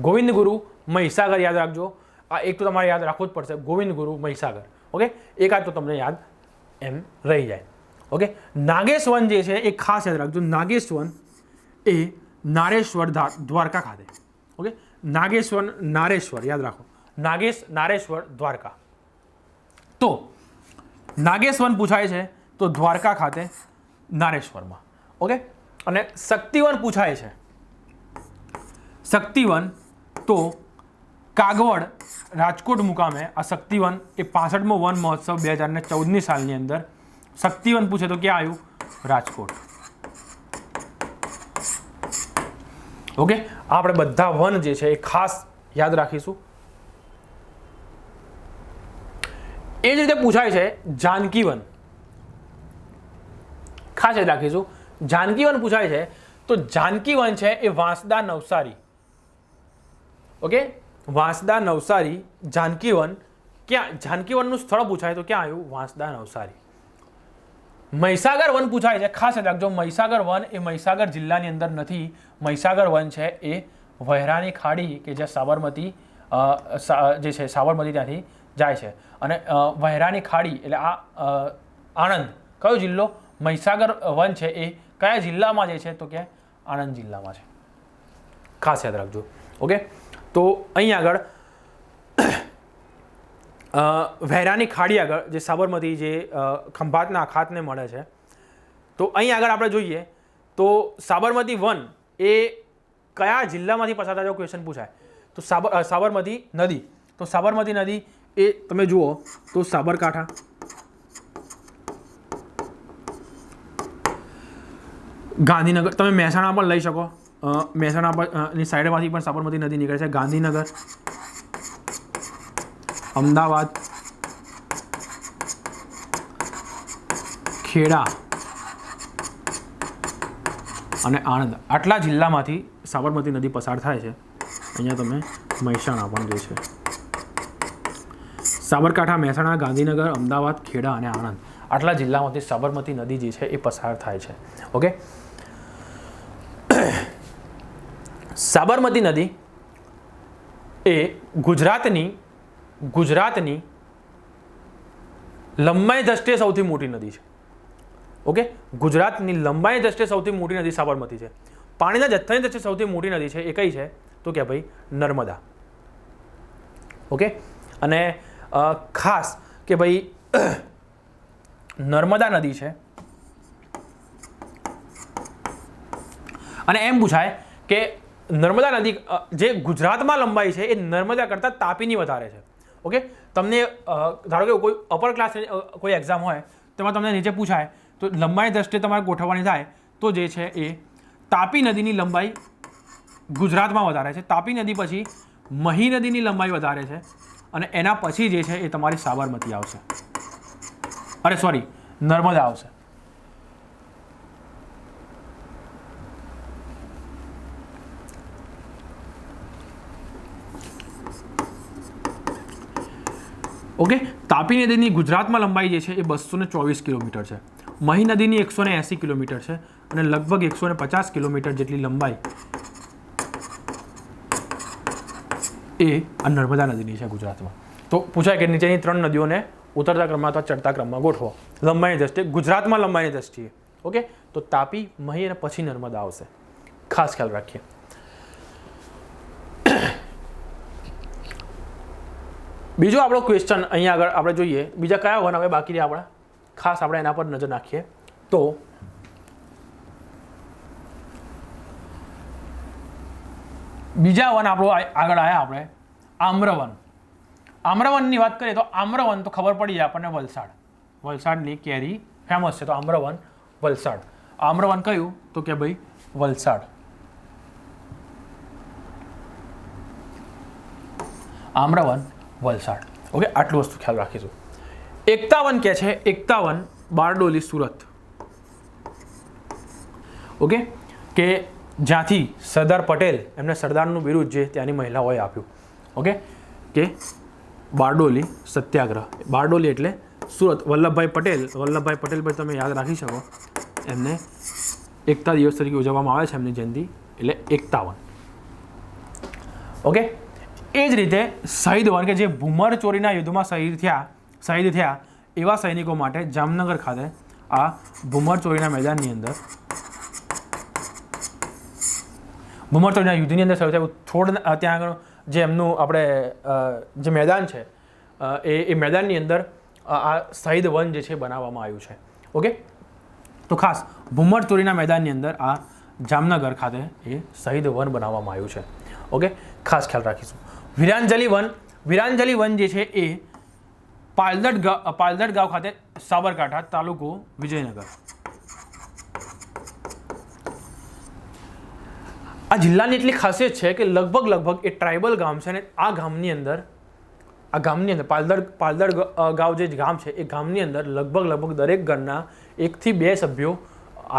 ગોવિંદ ગુરુ મહીસાગર યાદ રાખજો. આ એક તો તમારે યાદ રાખવું જ પડશે, ગોવિંદ ગુરુ મહીસાગર. ઓકે, એકાદ તો તમને યાદ એમ રહી જાય. ઓકે, નાગેશ વન જે છે એ ખાસ યાદ રાખજો. નાગેશ વન એ નારેશ્વર દ્વારકા ખાતે. ઓકે, નાગેશ વન નારેશ્વર યાદ રાખો, નારેશ્વર દ્વારકા. તો નાગેશ વન પૂછાય છે તો દ્વારકા ખાતે નારેશ્વરમાં. ઓકે, અને શક્તિવન પૂછાય છે, શક્તિવન તો કાગવડ રાજકોટ મુકામે આ શક્તિવન એ 65મો વન મહોત્સવ 2014ની સાલની અંદર શક્તિવન પૂછે તો ક્યાં આવ્યું? રાજકોટ. ઓકે, આપણે બધા વન જે છે એ ખાસ યાદ રાખીશું. એ જ રીતે પૂછાય છે જાનકી વન, ખાસ યાદ રાખીશું. જાનકી વન પૂછાય છે તો જાનકી વન છે એ વાંસદા નવસારી. ઓકે, વાંસદા નવસારી જાનકી વન. ક્યાં જાનકી વનનું સ્થળ પૂછાય તો ક્યાં આવ્યું? વાંસદા નવસારી. મહીસાગર વન પૂછાય છે, ખાસ યાદ રાખજો. મહીસાગર વન એ મહીસાગર જિલ્લાની અંદર નથી. મહીસાગર વન છે એ વહેરાની ખાડી કે જ્યાં સાબરમતી જે છે સાબરમતી ત્યાંથી જાય છે. અને વહેરાની ખાડી એટલે આ આણંદ કયો જિલ્લો? મહીસાગર વન છે એ કયા જિલ્લામાં જે છે તો કે આણંદ જિલ્લામાં છે. ખાસ યાદ રાખજો. ઓકે, તો અહીં આગળ વહેરાની ખાડી આગળ જે સાબરમતી જે ખંભાતના અખાતને મળે છે, તો અહીં આગળ આપણે જોઈએ તો સાબરમતી વન એ કયા જિલ્લામાંથી પસાર થાય ક્વેશ્ચન પૂછાય તો સાબરમતી નદી. તો સાબરમતી નદી એ તમે જુઓ તો સાબરકાંઠા, ગાંધીનગર, તમે મહેસાણા પણ લઈ શકો. મહેસાણા પરની સાઈડમાંથી પણ સાબરમતી નદી નીકળે છે. ગાંધીનગર, અમદાવાદ, ખેડા અને આણંદ આટલા જિલ્લામાંથી સાબરમતી નદી પસાર થાય છે. અહીંયા તમે મહેસાણા પણ જે છે સાબરકાંઠા, મહેસાણા, ગાંધીનગર, અમદાવાદ, ખેડા અને આણંદ આટલા જિલ્લામાંથી સાબરમતી નદી જે છે એ પસાર થાય છે. ઓકે, સાબરમતી નદી એ ગુજરાતની લંબાઈ દ્રષ્ટિએ સૌથી મોટી નદી છે. ઓકે, ગુજરાતની લંબાઈ દ્રષ્ટિએ સૌથી મોટી નદી સાબરમતી છે. પાણીના જથ્થાની દ્રષ્ટિએ સૌથી મોટી નદી છે એ કઈ છે તો કે ભાઈ નર્મદા. ઓકે, અને ખાસ કે ભાઈ નર્મદા નદી છે અને એમ પૂછાય કે નર્મદા નદી જે ગુજરાતમાં લંબાઈ છે એ નર્મદા કરતાં તાપીની વધારે છે. ઓકે, તમને ધારો કે કોઈ અપર ક્લાસ કોઈ એક્ઝામ હોય તેમાં તમને નીચે પૂછાય તો લંબાઈ દ્રષ્ટિએ તમારે ગોઠવવાની થાય તો જે છે એ તાપી નદીની લંબાઈ ગુજરાતમાં વધારે છે. તાપી નદી પછી મહી નદીની લંબાઈ વધારે છે અને એના પછી જે છે એ તમારી સાબરમતી આવશે, અરે સોરી નર્મદા આવશે. ઓકે, તાપી નદીની ગુજરાતમાં લંબાઈ જે છે એ 224 કિલોમીટર છે, મહી નદીની 180 કિલોમીટર છે અને લગભગ 150 કિલોમીટર જેટલી લંબાઈ એ આ નર્મદા નદીની છે ગુજરાતમાં. તો પૂછાય કે નીચેની 3 નદીઓને ઉતરતા ક્રમમાં અથવા ચડતા ક્રમમાં ગોઠવો લંબાઈની દ્રષ્ટિએ, ગુજરાતમાં લંબાઈની દ્રષ્ટિએ. ઓકે, તો તાપી, મહી અને પછી નર્મદા આવશે, ખાસ ખ્યાલ રાખીએ. બીજો આપણો ક્વેશ્ચન અહીંયા આગળ આપણે જોઈએ, બીજા કયા વન હવે બાકી રહ્યા આપણા, ખાસ આપણે એના પર નજર નાખીએ. તો બીજા વન આપણો આગળ આવ્યા આપણે આમ્રવન. આમ્રવનની વાત કરીએ તો આમ્રવન તો ખબર પડી જાય આપણને વલસાડ, વલસાડની કેરી ફેમસ છે, તો આમ્રવન વલસાડ. આમ્રવન કયું તો કે ભાઈ વલસાડ. આમ્રવન વલસાડ. ઓકે, આટલું વસ્તુ ખ્યાલ રાખીશું. એકતાવન કે છે, એકતાવન બારડોલી સુરત. ઓકે, કે જ્યાંથી સરદાર પટેલ એમને સરદારનું બિરુદ જે ત્યાંની મહિલાઓએ આપ્યું. ઓકે, કે બારડોલી સત્યાગ્રહ. બારડોલી એટલે સુરત. વલ્લભભાઈ પટેલ પર તમે યાદ રાખી શકો, એમને એકતા દિવસ તરીકે ઉજવવામાં આવે છે એમની જયંતિ, એટલે 51. ઓકે, એ જ રીતે શહીદ વન કે જે ભૂમર ચોરીના યુદ્ધમાં શહીદ થયા એવા સૈનિકો માટે જામનગર ખાતે આ ભૂમર ચોરીના મેદાનની અંદર, ભૂમર ચોરીના યુદ્ધની અંદર શરૂ થયું થોડ ત્યાં આગળ જે એમનું આપણે જે મેદાન છે એ મેદાનની અંદર આ શહીદ વન જે છે બનાવવામાં આવ્યું છે. ઓકે, તો ખાસ ભૂમર ચોરીના મેદાનની અંદર આ જામનગર ખાતે એ શહીદ વન બનાવવામાં આવ્યું છે. ઓકે, ખાસ ખ્યાલ રાખીશું. વીરાંજલી વન જે છે એ પાલદડ ગાંવ ખાતે, સાબરકાંઠા, તાલુકો વિજયનગર. આ જિલ્લાની એટલી ખાસિયત છે કે લગભગ એ ટ્રાઇબલ ગામ છે અને આ ગામની અંદર પાલદડ ગાંવ જે ગામ છે એ ગામની અંદર લગભગ દરેક ઘરના 1 થી 2 સભ્યો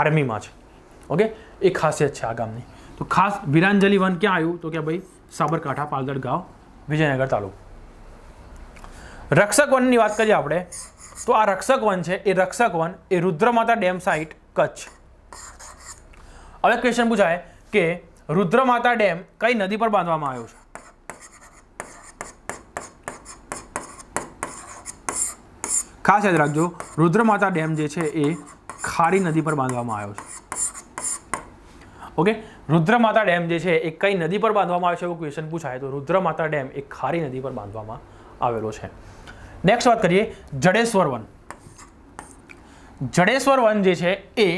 આર્મીમાં છે. ઓકે, એ ખાસિયત છે આ ગામની. તો ખાસ વીરાંજલી વન ક્યાં આવ્યું તો કે ભાઈ સાબરકાંઠા, પાલદડ ગાંવ, વિજયનગર તાલુકો. રક્ષક વનની વાત કરીએ આપણે તો આ રક્ષક વન છે એ રુદ્રમાતા ડેમ સાઇટ કચ્છ. હવે ક્વેશ્ચન પૂછાય કે રુદ્રમાતા ડેમ કઈ નદી પર બાંધવામાં આવ્યો છે? ખાસ યાદ રાખજો, રુદ્રમાતા ડેમ જે છે એ ખારી નદી પર બાંધવામાં આવ્યો છે. ઓકે, રુદ્રમાતા ડેમ જે છે એ કઈ નદી પર બાંધવામાં આવ્યો છે એવું ક્વેશ્ચન પૂછાય તો રુદ્રમાતા ડેમ એ ખારી નદી પર બાંધવામાં આવેલો છે. નેક્સ્ટ વાત કરીએ જડેશ્વર વન. જડેશ્વર વન જે છે એ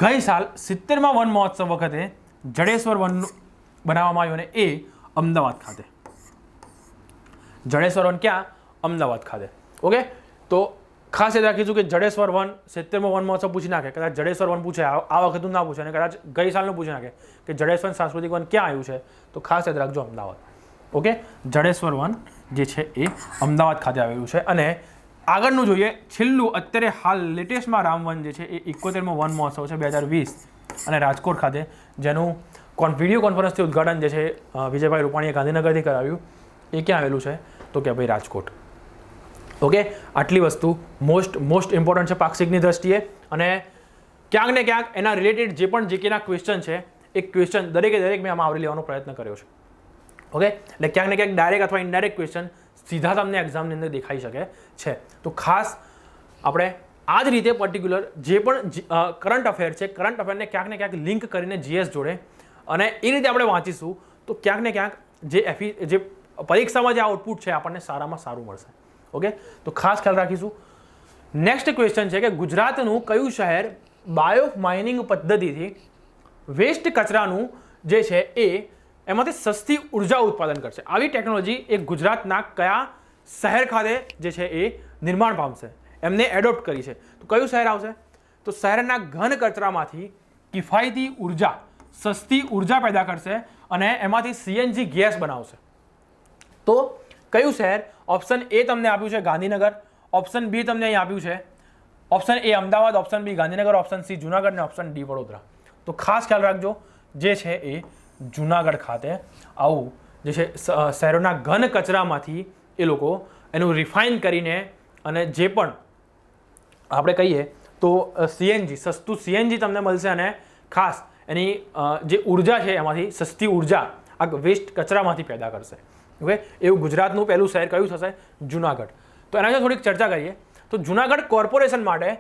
ગઈ સાલ 70મા વન મહોત્સવ વખતે જડેશ્વર વન બનાવવામાં આવ્યું અને એ અમદાવાદ ખાતે. જડેશ્વર વન ક્યાં? અમદાવાદ ખાતે. ઓકે, તો ખાસ યાદ રાખીશું કે જડેશ્વર વન 70મો વન મહોત્સવ પૂછી નાખે, કદાચ જડેશ્વર વન પૂછે આ વખતનું ના પૂછે અને કદાચ ગઈ સાલનું પૂછી નાખે કે જડેશ્વર સાંસ્કૃતિક વન ક્યાં આવ્યું છે તો ખાસ યાદ રાખજો અમદાવાદ. ઓકે, જડેશ્વર વન જે છે એ અમદાવાદ ખાતે આવેલું છે. અને આગળનું જોઈએ છેલ્લું અત્યારે હાલ લેટેસ્ટમાં રામવન જે છે એ 71મો વન મહોત્સવ છે 2020 અને રાજકોટ ખાતે, જેનું વિડીયો કોન્ફરન્સથી ઉદ્ઘાટન જે છે વિજયભાઈ રૂપાણીએ ગાંધીનગરથી કરાવ્યું. એ ક્યાં આવેલું છે તો કે ભાઈ રાજકોટ. ઓકે, આટલી વસ્તુ મોસ્ટ ઇમ્પોર્ટન્ટ છે પાક્ષિકની દ્રષ્ટિએ અને ક્યાંક ને ક્યાંક એના રિલેટેડ જે પણ જીકેના ક્વેશ્ચન છે એ ક્વેશ્ચન દરેક મેં આમાં આવરી લેવાનો પ્રયત્ન કર્યો છે. ઓકે, એટલે ક્યાંક ને ક્યાંક ડાયરેક્ટ અથવા ઇનડાયરેક્ટ ક્વેશ્ચન સીધા તમને એક્ઝામની અંદર દેખાઈ શકે છે. તો ખાસ આપણે આ જ રીતે પર્ટિક્યુલર જે પણ કરંટ અફેર છે, કરંટ અફેરને ક્યાંક ને ક્યાંક લિંક કરીને જીએસ જોડે અને એ રીતે આપણે વાંચીશું તો ક્યાંક ને ક્યાંક જે પરીક્ષામાં જે આઉટપુટ છે આપણને સારામાં સારું મળશે. ઓકે, તો ખાસ ખ્યાલ રાખીશું. નેક્સ્ટ ક્વેશ્ચન છે કે ગુજરાતનું કયું શહેર બાયો માઇનિંગ પદ્ધતિથી વેસ્ટ કચરાનું જે છે એ એમાંથી સસ્તી ઉર્જા ઉત્પાદન કરશે? આવી ટેકનોલોજી એ ગુજરાતના કયા શહેર ખાતે જે છે એ નિર્માણ પામશે, એમને એડોપ્ટ કરી છે? તો કયું શહેર આવશે? તો શહેરના ઘન કચરામાંથી કિફાયતી ઉર્જા, સસ્તી ઉર્જા પેદા કરશે અને એમાંથી સીએનજી ગેસ બનાવશે. તો કયું શહેર? ઓપ્શન એ તમને આપ્યું છે ગાંધીનગર, ઓપ્શન બી તમને અહીં આપ્યું છે, option A Ahmedabad, option B Gandhinagar, option C Junagadh અને ઓપ્શન ડી વડોદરા. તો ખાસ ખ્યાલ રાખજો, જે છે એ જુનાગઢ ખાતે આવું જે છે શહેરોના ઘન કચરામાંથી એ લોકો એનું રિફાઇન કરીને અને જે પણ આપણે કહીએ તો સીએનજી, સસ્તું સીએનજી તમને મળશે અને ખાસ એની જે ઉર્જા છે એમાંથી સસ્તી ઉર્જા આ વેસ્ટ કચરામાંથી પેદા કરશે. ઓકે, એવું ગુજરાતનું પહેલું શહેર કયું થશે? જુનાગઢ. તો એના વિશે થોડીક ચર્ચા કરીએ. તો જુનાગઢ કોર્પોરેશન માટે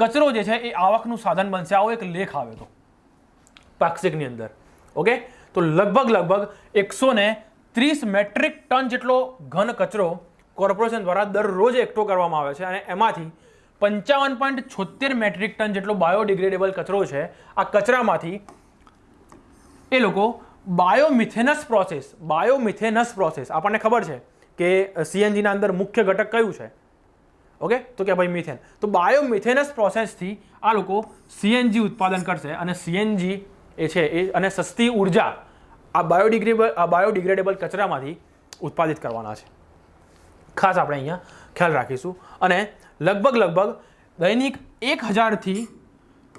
કચરો જે છે એ આવકનું સાધન બનશે. આવો એક લેખ આવ્યો હતો પાક્ષિકની અંદર. ઓકે, તો લગભગ 130 મેટ્રિક ટન જેટલો ઘન કચરો કોર્પોરેશન દ્વારા દરરોજ એકઠો કરવામાં આવે છે અને એમાંથી 55.76 મેટ્રિક ટન જેટલો બાયોડિગ્રેડેબલ કચરો છે. આ કચરામાંથી એ લોકો બાયોમિથેનસ પ્રોસેસ, આપણને ખબર છે કે સીએનજીના અંદર મુખ્ય ઘટક કયું છે? ઓકે, તો કે ભાઈ મિથેન. તો બાયોમિથેનસ પ્રોસેસથી આ લોકો સીએનજી ઉત્પાદન કરશે અને સીએનજી એ છે એ અને સસ્તી ઉર્જા આ બાયોડિગ્રેડેબલ કચરામાંથી ઉત્પાદિત કરવાના છે. ખાસ આપણે અહીંયા ખ્યાલ રાખીશું. અને લગભગ દૈનિક 1000 થી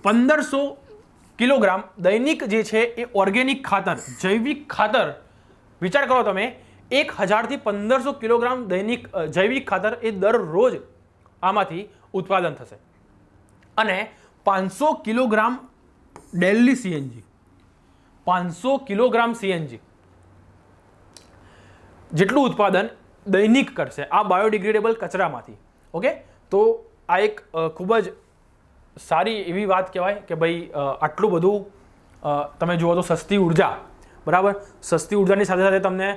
1500 કિલોગ્રામ દૈનિક જે છે એ ઓર્ગેનિક ખાતર, જૈવિક ખાતર, વિચાર કરો તમે, 1000 થી 1500 કિલોગ્રામ દૈનિક જૈવિક ખાતર એ દરરોજ આમાંથી ઉત્પાદન થશે અને 500 kilogram daily CNG, 500 kilogram CNG જેટલું ઉત્પાદન દૈનિક કરશે આ બાયોડિગ્રેડેબલ કચરામાંથી. ઓકે, તો આ એક ખૂબ જ સારી એવી વાત કહેવાય કે ભાઈ આટલું બધું તમે જુઓ તો સસ્તી ઉર્જા, બરાબર, સસ્તી ઉર્જાની સાથે સાથે તમને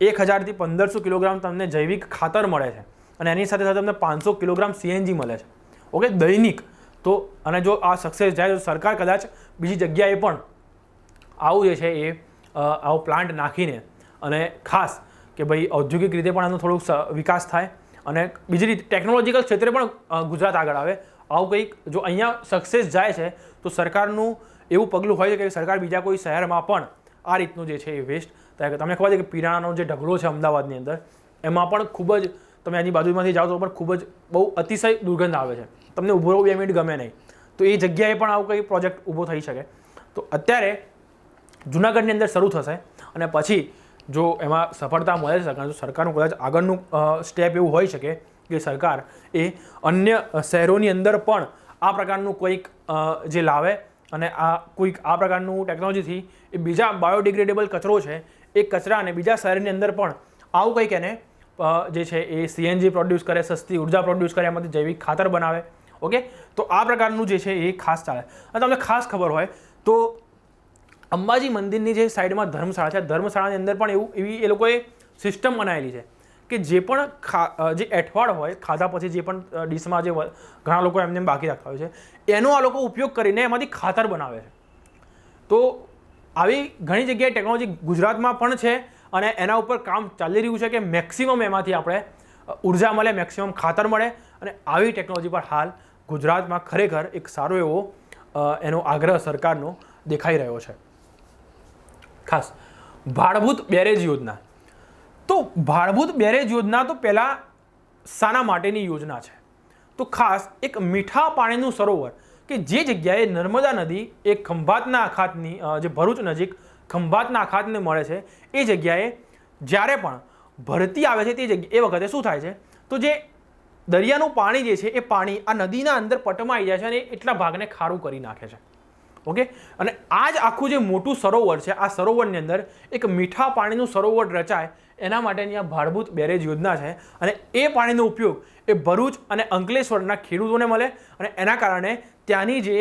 1000 થી 1500 કિલોગ્રામ તમને જૈવિક ખાતર મળે છે અને એની સાથે સાથે તમને 500 કિલોગ્રામ સીએનજી મળે છે. ઓકે, દૈનિક. તો અને જો આ સક્સેસ જાય તો સરકાર કદાચ બીજી જગ્યાએ પણ આવું જે છે એ આવો પ્લાન્ટ નાખીને અને ખાસ કે ભાઈ ઔદ્યોગિક રીતે પણ આનો થોડોક વિકાસ થાય અને બીજી રીતે ટેકનોલોજીકલ ક્ષેત્રે પણ ગુજરાત આગળ આવે. આવું કંઈક જો અહીંયા સક્સેસ જાય છે તો સરકારનું એવું પગલું હોય છે કે સરકાર બીજા કોઈ શહેરમાં પણ આ રીતનું જે છે એ વેસ્ટ, તમને ખબર છે કે પીરાણાનો જે ઢગલો છે અમદાવાદની અંદર એમાં પણ ખૂબ જ તમે એની બાજુમાંથી જાઓ તો પણ ખૂબ જ બહુ અતિશય દુર્ગંધ આવે છે, તમને ઊભો રહેવું 2 મિનિટ ગમે નહીં. તો એ જગ્યાએ પણ આવું કંઈ પ્રોજેક્ટ ઊભો થઈ શકે. તો અત્યારે જુનાગઢની અંદર શરૂ થશે અને પછી જો એમાં સફળતા મળે છે સરકાર, તો સરકારનું કદાચ આગળનું સ્ટેપ એવું હોઈ શકે કે સરકાર એ અન્ય શહેરોની અંદર પણ આ પ્રકારનું કોઈક જે લાવે અને આ કોઈક આ પ્રકારનું ટેકનોલોજીથી એ બીજા બાયોડિગ્રેડેબલ કચરો છે એ કચરાને બીજા શહેરની અંદર પણ આવું કંઈક એને જે છે એ સીએનજી પ્રોડ્યુસ કરે, સસ્તી ઉર્જા પ્રોડ્યુસ કરે, એમાંથી જૈવિક ખાતર બનાવે. ઓકે, તો આ પ્રકારનું જે છે એ ખાસ ચાલે. અને તમને ખાસ ખબર હોય તો અંબાજી મંદિરની જે સાઈડમાં ધર્મશાળા છે, ધર્મશાળાની અંદર પણ એવી એ લોકોએ સિસ્ટમ બનાવેલી છે કે જે પણ જે એઠવાડ હોય ખાધા પછી જે પણ ડીશમાં જે ઘણા લોકો એમને બાકી રાખતા હોય છે એનો આ લોકો ઉપયોગ કરીને એમાંથી ખાતર બનાવે છે. તો આવી ઘણી જગ્યાએ ટેકનોલોજી ગુજરાતમાં પણ છે અને એના ઉપર કામ ચાલી રહ્યું છે કે મેક્સિમમ એમાંથી આપણે ઉર્જા મળે, મેક્સિમમ ખાતર મળે અને આવી ટેકનોલોજી પર હાલ ગુજરાતમાં ખરેખર એક સારો એવો એનો આગ્રહ સરકારનો દેખાઈ રહ્યો છે. ખાસ ભાડભૂત બેરેજ યોજના. તો ભાડભૂત બેરેજ યોજના તો પહેલાં શાના માટેની યોજના છે? તો ખાસ એક મીઠા પાણીનું સરોવર કે જે જગ્યાએ નર્મદા નદી એ ખંભાતના અખાતની જે ભરૂચ નજીક ખંભાતના અખાતને મળે છે એ જગ્યાએ જ્યારે પણ ભરતી આવે છે તે જગ્યાએ એ વખતે શું થાય છે તો જે દરિયાનું પાણી જે છે એ પાણી આ નદીના અંદર પટમાં આવી જાય છે અને એટલા ભાગને ખારું કરી નાખે છે. ઓકે, અને આ જ આખું જે મોટું સરોવર છે આ સરોવરની અંદર એક મીઠા પાણીનું સરોવર રચાય એના માટેની આ ભાડભૂત બેરેજ યોજના છે અને એ પાણીનો ઉપયોગ એ ભરૂચ અને અંકલેશ્વરના ખેડૂતોને મળે અને એના કારણે ત્યાંની જે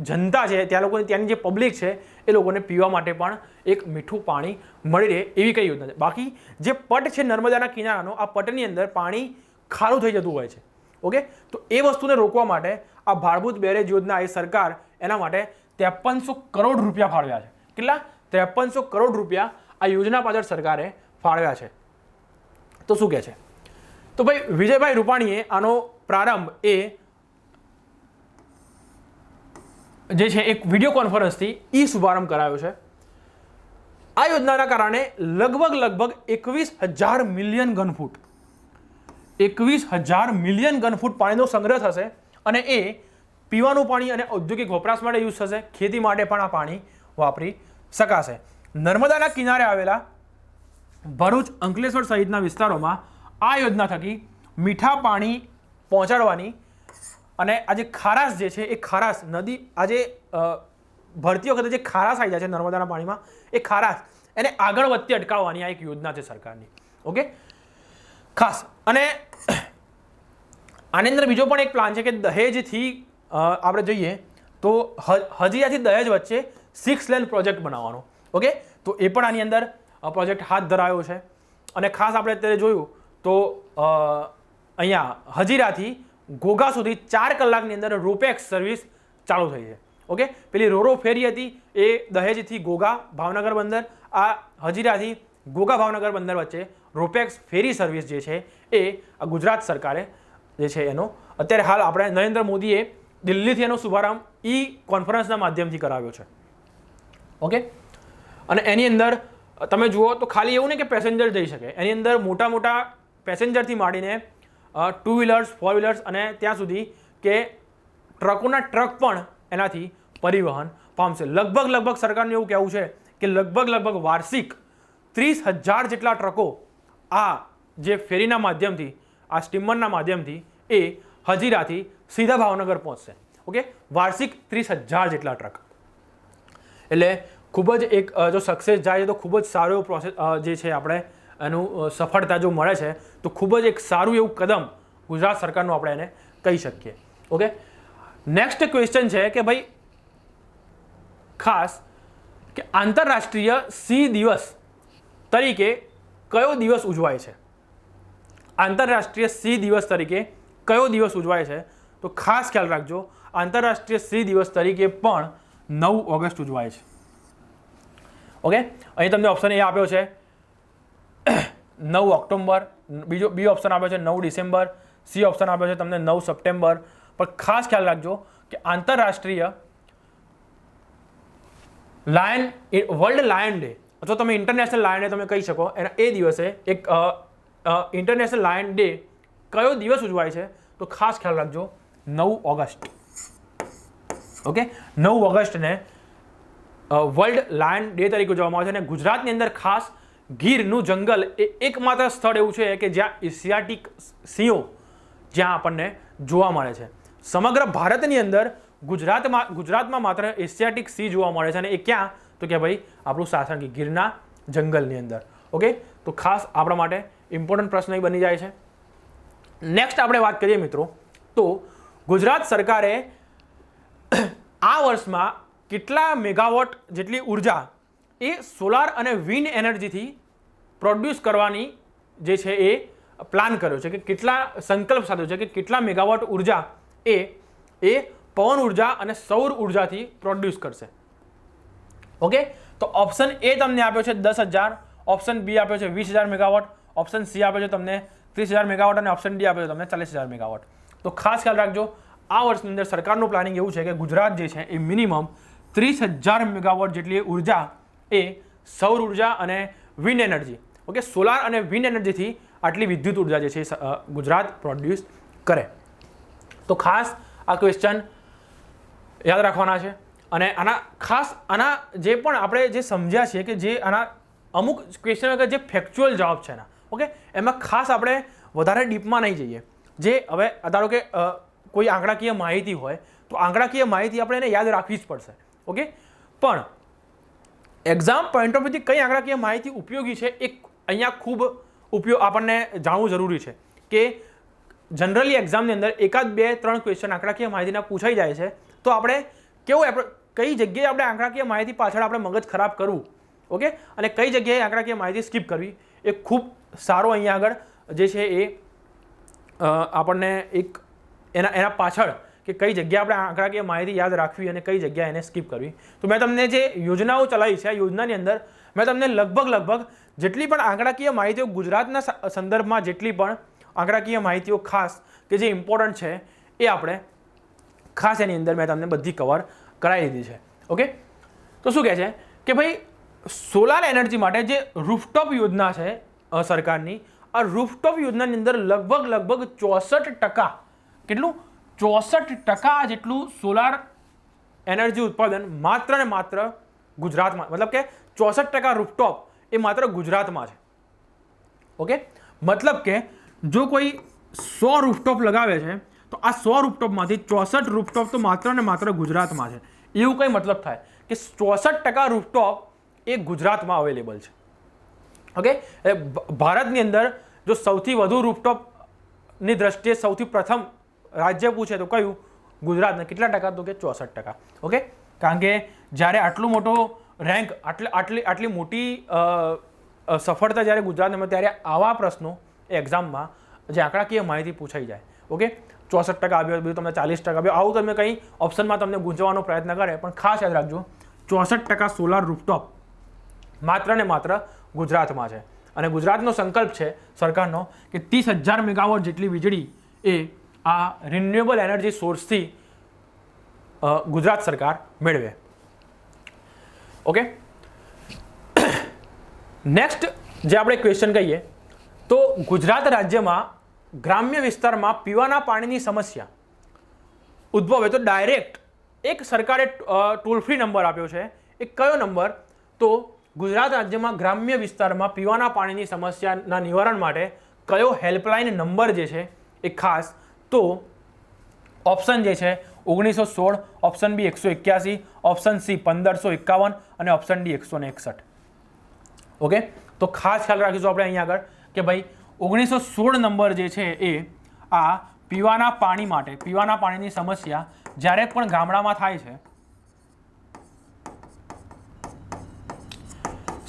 જનતા છે ત્યાં લોકોની ત્યાંની જે પબ્લિક છે એ લોકોને પીવા માટે પણ એક મીઠું પાણી મળી રહે એવી કઈ યોજના છે. બાકી જે પટ છે નર્મદાના કિનારાનો, આ પટની અંદર પાણી ખારું થઈ જતું હોય છે. ઓકે, તો એ વસ્તુને રોકવા માટે આ ભાડભૂત બેરેજ યોજના એ સરકાર એના માટે 5300 કરોડ રૂપિયા ફાળવ્યા છે. કેટલા? 5300 કરોડ રૂપિયા આ યોજના પાછળ સરકારે ફાળવ્યા છે. તો શું કહે છે? તો ભાઈ વિજયભાઈ રૂપાણીએ આનો પ્રારંભ એ જે છે એક વિડીયો કોન્ફરન્સથી શુભારંભ કરાયો છે. આ યોજનાના કારણે લગભગ 21,000 મિલિયન ઘન ફૂટ 21,000 મિલિયન ઘન ફૂટ પાણીનો સંગ્રહ થશે અને એ પીવાનું પાણી અને ઔદ્યોગિક વપરાશ માટે યુઝ થશે. ખેતી માટે પણ આ પાણી વાપરી શકાશે. નર્મદાના કિનારે આવેલા ભરૂચ, અંકલેશ્વર સહિતના વિસ્તારોમાં આ યોજના થકી મીઠા પાણી પહોંચાડવાની અને આ જે ખારાશ જે છે એ ખારાશ નદી આજે ભરતી વખતે જે ખારાશ આવી જાય છે નર્મદાના પાણીમાં એ ખારાશ એને આગળ વધતી અટકાવવાની આ એક યોજના છે સરકારની. ઓકે, ખાસ. અને આની અંદર બીજો પણ એક પ્લાન છે કે દહેજથી આપણે જોઈએ તો હજીરાથી દહેજ વચ્ચે 6 લેન પ્રોજેક્ટ બનાવવાનો. ઓકે, તો એ પણ આની અંદર પ્રોજેક્ટ હાથ ધરાયો છે. અને ખાસ આપણે અત્યારે જોયું તો અહીંયા હજીરાથી ઘોઘા સુધી 4 કલાકની અંદર રોપેક્સ સર્વિસ ચાલુ થઈ છે. ઓકે, પેલી રોરો ફેરી હતી એ દહેજથી ઘોઘા ભાવનગર બંદર, આ હજીરાથી ઘોઘા ભાવનગર બંદર વચ્ચે રોપેક્સ ફેરી સર્વિસ જે છે એ ગુજરાત સરકારે જે છે એનો અત્યારે હાલ આપણે નરેન્દ્ર મોદીએ દિલ્હીથી એનો શુભારંભ કોન્ફરન્સના માધ્યમથી કરાવ્યો છે. ઓકે, અને એની અંદર તમે જુઓ તો ખાલી એવું નહીં કે પેસેન્જર જઈ શકે, એની અંદર મોટા મોટા પેસેન્જરથી માંડીને 2 વ્હીલર્સ, 4 વ્હીલર્સ અને ત્યાં સુધી કે ટ્રકોના ટ્રક પણ એનાથી પરિવહન પામશે. લગભગ સરકારનું એવું કહેવું છે કે લગભગ વાર્ષિક 30,000 જેટલા ટ્રકો આ જે ફેરીના માધ્યમથી, આ સ્ટીમરના માધ્યમથી એ હજીરાથી સીધા ભાવનગર પહોંચશે. ઓકે, વાર્ષિક 30,000 જેટલા ટ્રક. એટલે ખૂબ જ એક જો સક્સેસ જાય તો ખૂબ જ સારો એવો પ્રોસેસ જે છે આપણે એનું સફળતા જો મળે છે તો ખૂબ જ એક સારું એવું કદમ ગુજરાત સરકારનું આપણે એને કહી શકીએ. ઓકે, નેક્સ્ટ ક્વેશ્ચન છે કે ભાઈ ખાસ કે આંતરરાષ્ટ્રીય સિંહ દિવસ તરીકે કયો દિવસ ઉજવાય છે? આંતરરાષ્ટ્રીય સિંહ દિવસ તરીકે કયો દિવસ ઉજવાય છે? તો ખાસ ખ્યાલ રાખજો, આંતરરાષ્ટ્રીય સિંહ દિવસ તરીકે પણ 9 ઓગસ્ટ ઉજવાય છે. ઓકે, અહીં તમને ઓપ્શન એ આપ્યો છે 9 ઓક્ટોબર, બી ઓપ્શન આપ્યો છે 9 ડિસેમ્બર, સી ઓપ્શન આપ્યો છે તમને 9 સપ્ટેમ્બર. પણ ખાસ ખ્યાલ રાખજો કે આંતરરાષ્ટ્રીય વર્લ્ડ લાયન ડે અથવા તમે ઇન્ટરનેશનલ લાયન ડે તમે કહી શકો, એના એ દિવસે એક ઇન્ટરનેશનલ લાયન ડે કયો દિવસ ઉજવાય છે? તો ખાસ ખ્યાલ રાખજો 9 ઓગસ્ટ. ઓકે, 9 ઓગસ્ટને વર્લ્ડ લાયન ડે તરીકે ઉજવવામાં આવે છે. અને ગુજરાતની અંદર ખાસ ગીરનું જંગલ એ એકમાત્ર સ્થળ એવું છે કે જ્યાં એશિયાટિક સિંહો જ્યાં આપણને જોવા મળે છે. સમગ્ર ભારતની અંદર ગુજરાતમાં માત્ર એશિયાટિક સિંહ જોવા મળે છે. અને એ ક્યાં? તો કે ભાઈ આપણું સાસણ ગીરના જંગલની અંદર. ઓકે, તો ખાસ આપણા માટે ઇમ્પોર્ટન્ટ પ્રશ્ન બની જાય છે. નેક્સ્ટ આપણે વાત કરીએ મિત્રો તો ગુજરાત સરકારે આ વર્ષમાં કેટલા મેગાવોટ જેટલી ઉર્જા એ સોલાર અને વિન્ડ એનર્જીથી પ્રોડ્યુસ કરવાની જે છે એ પ્લાન કર્યો છે, કે કેટલા સંકલ્પ સાધ્યો છે કે કેટલા મેગાવોટ ઉર્જા એ પવન ઉર્જા અને સૌર ઉર્જાથી પ્રોડ્યુસ કરશે. ઓકે, તો ઓપ્શન એ તમને આપ્યો છે 10,000, ઓપ્શન બી આપ્યો છે 20,000 મેગાવોટ, ઓપ્શન સી આપ્યો છે તમને 30,000 મેગાવોટ અને ઓપ્શન ડી આપ્યો છે તમને 40,000 મેગાવોટ. તો ખાસ ખ્યાલ રાખજો, આ વર્ષની અંદર સરકારનું પ્લાનિંગ એવું છે કે ગુજરાત જે છે એ મિનિમમ 30,000 મેગાવોટ જેટલી ઉર્જા એ સૌર ઉર્જા અને વિન્ડ એનર્જી, ઓકે, સોલાર અને વિન્ડ એનર્જીથી આટલી વિદ્યુત ઉર્જા જે છે ગુજરાત પ્રોડ્યુસ કરે. તો ખાસ આ ક્વેશ્ચન યાદ રાખવાના છે. અને આના જે પણ આપણે જે સમજ્યા છીએ કે જે આના અમુક ક્વેશ્ચન જે ફેક્ચ્યુઅલ જવાબ છે એના, ઓકે, એમાં ખાસ આપણે વધારે ડીપમાં નહીં જઈએ. જે હવે ધારો કે કોઈ આંકડાકીય માહિતી હોય તો આંકડાકીય માહિતી આપણે એને યાદ રાખવી જ પડશે. ઓકે, પણ એક્ઝામ પોઈન્ટ ઓફ વ્યૂથી કઈ આંકડાકીય માહિતી ઉપયોગી છે એ અહીંયા ખૂબ આપણને જાણવું જરૂરી છે. કે જનરલી એક્ઝામની અંદર 1, 2, 3 ક્વેશ્ચન આંકડાકીય માહિતીના પૂછાઈ જાય છે તો આપણે કઈ જગ્યાએ આપણે આંકડાકીય માહિતી પાછળ આપણે મગજ ખરાબ કરવું, ઓકે, અને કઈ જગ્યાએ આંકડાકીય માહિતી સ્કીપ કરવી એ ખૂબ સારો અહીંયા આગળ જે છે એ આપણને એક એના પાછળ કે કઈ જગ્યાએ આપણે આંકડાકીય માહિતી યાદ રાખવી અને કઈ જગ્યાએ એને સ્કીપ કરવી. તો મેં તમને જે યોજનાઓ ચલાવી છે આ યોજનાની અંદર મેં તમને લગભગ જેટલી પણ આંકડાકીય માહિતીઓ ગુજરાતના સંદર્ભમાં જેટલી પણ આંકડાકીય માહિતીઓ ખાસ કે જે ઇમ્પોર્ટન્ટ છે એ આપણે ખાસ એની અંદર મેં તમને બધી કવર કરાવી દીધી છે. ઓકે, તો શું કહે છે કે ભાઈ સોલાર એનર્જી માટે જે રૂફટોપ યોજના છે સરકારની, આ રૂફટોપ યોજનાની અંદર લગભગ 64%, કેટલું 64% જેટલું સોલાર એનર્જી ઉત્પાદન માત્ર ને માત્ર ગુજરાતમાં, મતલબ કે 64% રૂફટોપ એ માત્ર ગુજરાતમાં છે. ઓકે, મતલબ કે જો કોઈ 100 રૂફટોપ લગાવે છે તો આ 100 રૂફટોપમાંથી 64 રૂફટોપ તો માત્ર ને માત્ર ગુજરાતમાં છે. એવું કઈ મતલબ થાય કે 64% રૂફટોપ એ ગુજરાતમાં અવેલેબલ છે. ઓકે, ભારતની અંદર જો સૌથી વધુ રૂફટોપની દ્રષ્ટિએ સૌથી પ્રથમ રાજ્ય પૂછે તો કયું? ગુજરાતને. કેટલા ટકા? તો કે 64%. ઓકે, કારણ કે જ્યારે આટલું મોટો રેન્ક, આટલી મોટી સફળતા જ્યારે ગુજરાતને મળે ત્યારે આવા પ્રશ્નો એક્ઝામમાં જે આંકડાકીય માહિતી પૂછાઈ જાય. ઓકે, 64% આવ્યો, બીજું તમને 40% આવ્યો, આવું તમે કંઈ ઓપ્શનમાં તમને ગૂંચવવાનો પ્રયત્ન કરે, પણ ખાસ યાદ રાખજો 64% સોલાર રૂફટોપ માત્ર ને માત્ર ગુજરાતમાં છે. અને ગુજરાતનો સંકલ્પ છે સરકારનો કે 30,000 મેગાવોટ જેટલી વીજળી એ આ રિન્યુએબલ એનર્જી સોર્સથી ગુજરાત સરકાર મેળવે. ઓકે, નેક્સ્ટ જે આપણે ક્વેશ્ચન કહીએ તો ગુજરાત રાજ્યમાં ગ્રામ્ય વિસ્તારમાં પીવાના પાણીની સમસ્યા ઉદ્ભવે તો ડાયરેક્ટ એક સરકારે ટોલ ફ્રી નંબર આપ્યો છે. એ કયો નંબર? તો ગુજરાત રાજ્યમાં ગ્રામ્ય વિસ્તારમાં પીવાના પાણીની સમસ્યાના નિવારણ માટે કયો હેલ્પલાઇન નંબર જે છે એ ખાસ? તો ઓપ્શન જે છે 1916, ઓપ્શન બી 181, ઓપ્શન સી 1551 અને ઓપ્શન ડી 161. ઓકે, તો ખાસ ખ્યાલ રાખીશું આપણે અહીંયા આગળ કે ભાઈ 1916 નંબર જે છે એ આ પીવાના પાણી માટે, પીવાના પાણીની સમસ્યા જ્યારે પણ ગામડામાં થાય છે,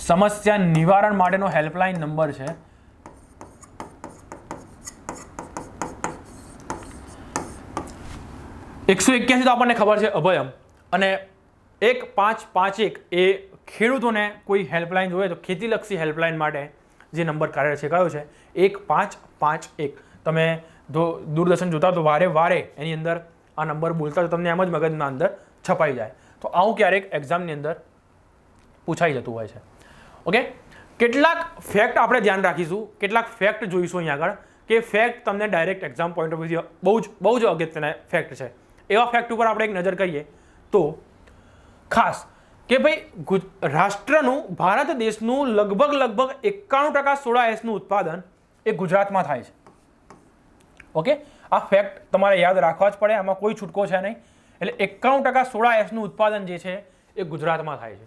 સમસ્યા નિવારણ માટેનો હેલ્પલાઇન નંબર છે. $181 તો આપણને ખબર છે અભયમ, અને 1551 એ ખેડૂતોને કોઈ હેલ્પલાઇન જોઈએ તો ખેતીલક્ષી હેલ્પલાઇન માટે જે નંબર કાર્યરત છે કયો છે? 1551. તમે દૂરદર્શન જોતા તો વારે એની અંદર આ નંબર બોલતા તો તમને એમ જ મગજના અંદર છપાઈ જાય. તો આવું ક્યારેક એક્ઝામની અંદર પૂછાઈ જતું હોય છે. ઓકે, કેટલાક ફેક્ટ આપણે ધ્યાન રાખીશું, કેટલાક ફેક્ટ જોઈશું અહીંયા આગળ કે ફેક્ટ તમને ડાયરેક્ટ એક્ઝામ પોઈન્ટ ઓફ વ્યૂથી બહુ જ અગત્યના ફેક્ટ છે. એવા ફેક્ટ ઉપર આપણે એક નજર કરીએ તો ખાસ કે ભાઈ રાષ્ટ્રનું, ભારત દેશનું લગભગ 91% સોડા એસનું ઉત્પાદન એ ગુજરાતમાં થાય છે. ઓકે, આ ફેક્ટ તમારે યાદ રાખવા જ પડે, આમાં કોઈ છૂટકો છે નહીં. એટલે 91% સોડા એસનું ઉત્પાદન જે છે એ ગુજરાતમાં થાય છે.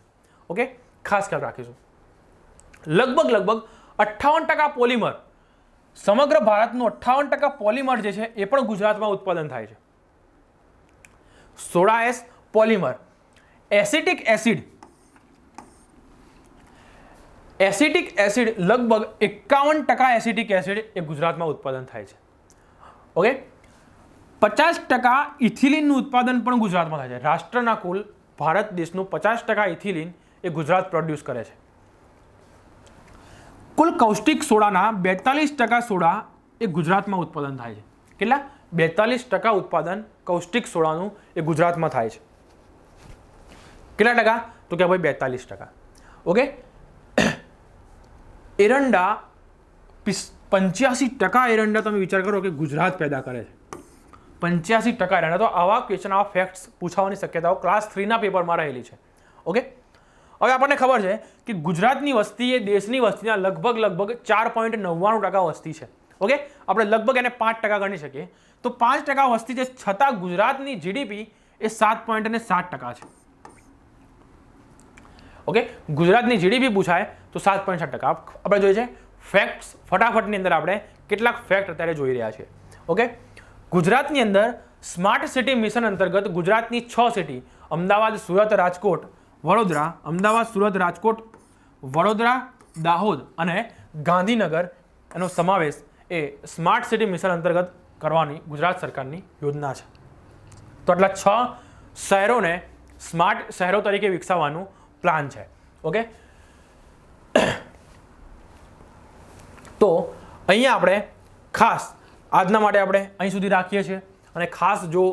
ઓકે, ખાસ ખ્યાલ રાખીશું. લગભગ 58% પોલિમર, સમગ્ર ભારતનું 58% પોલિમર જે છે એ પણ ગુજરાતમાં ઉત્પાદન થાય છે. Soda S, polymer. Acetic acid લગભગ 51% એસિટિક એસિડ એ ગુજરાતમાં ઉત્પાદન થાય છે. ઓકે, 50% ઇથિલિનનું ઉત્પાદન પણ ગુજરાતમાં થાય છે. રાષ્ટ્રના કુલ ભારત દેશનું 50% ઇથિલિન એ ગુજરાત પ્રોડ્યુસ કરે છે. કુલ કૌષ્ટિક સોડાના 42% સોડા એ ગુજરાતમાં ઉત્પાદન થાય છે. કેટલા? 42% ઉત્પાદન કૌષ્ટિક સોડાનું એ ગુજરાતમાં થાય છે. કેટલા ટકા? તો કે ભાઈ 42%. ઓકે, એરંડા 85% એરંડા તમે વિચાર કરો કે ગુજરાત પેદા કરે છે. 85% એરંડા. તો આવા ક્વેશ્ચન, આવા ફેક્ટ્સ પૂછવાની શક્યતાઓ ક્લાસ 3ના પેપરમાં રહેલી છે. ઓકે, હવે આપણને ખબર છે કે ગુજરાતની વસ્તી એ દેશની વસ્તીના લગભગ 4.99% વસ્તી છે. ઓકે, આપણે લગભગ એને 5% ગણી શકીએ. તો 5% વસ્તી છે છતાં ગુજરાતની જીડીપી એ 7.7% છે. ઓકે, ગુજરાતની જીડીપી પૂછાય તો 7.7%. આપણે જોઈએ છે ફેક્ટ્સ ફટાફટની અંદર આપણે કેટલાક ફેક્ટ અત્યારે જોઈ રહ્યા છીએ. ઓકે, ગુજરાતની અંદર સ્માર્ટ સિટી મિશન અંતર્ગત ગુજરાતની 6 સિટી અમદાવાદ, સુરત, રાજકોટ, વડોદરા, અમદાવાદ, સુરત, રાજકોટ, વડોદરા, દાહોદ અને ગાંધીનગર એનો સમાવેશ એ સ્માર્ટ સિટી મિશન અંતર્ગત કરવાની ગુજરાત સરકારની યોજના છે. તો આટલા 6 શહેરોને સ્માર્ટ શહેરો તરીકે વિકસાવવાનું પ્લાન છે. ઓકે, તો અહીંયા આપણે ખાસ આજના માટે આપણે અહીં સુધી રાખીએ છીએ. અને ખાસ જો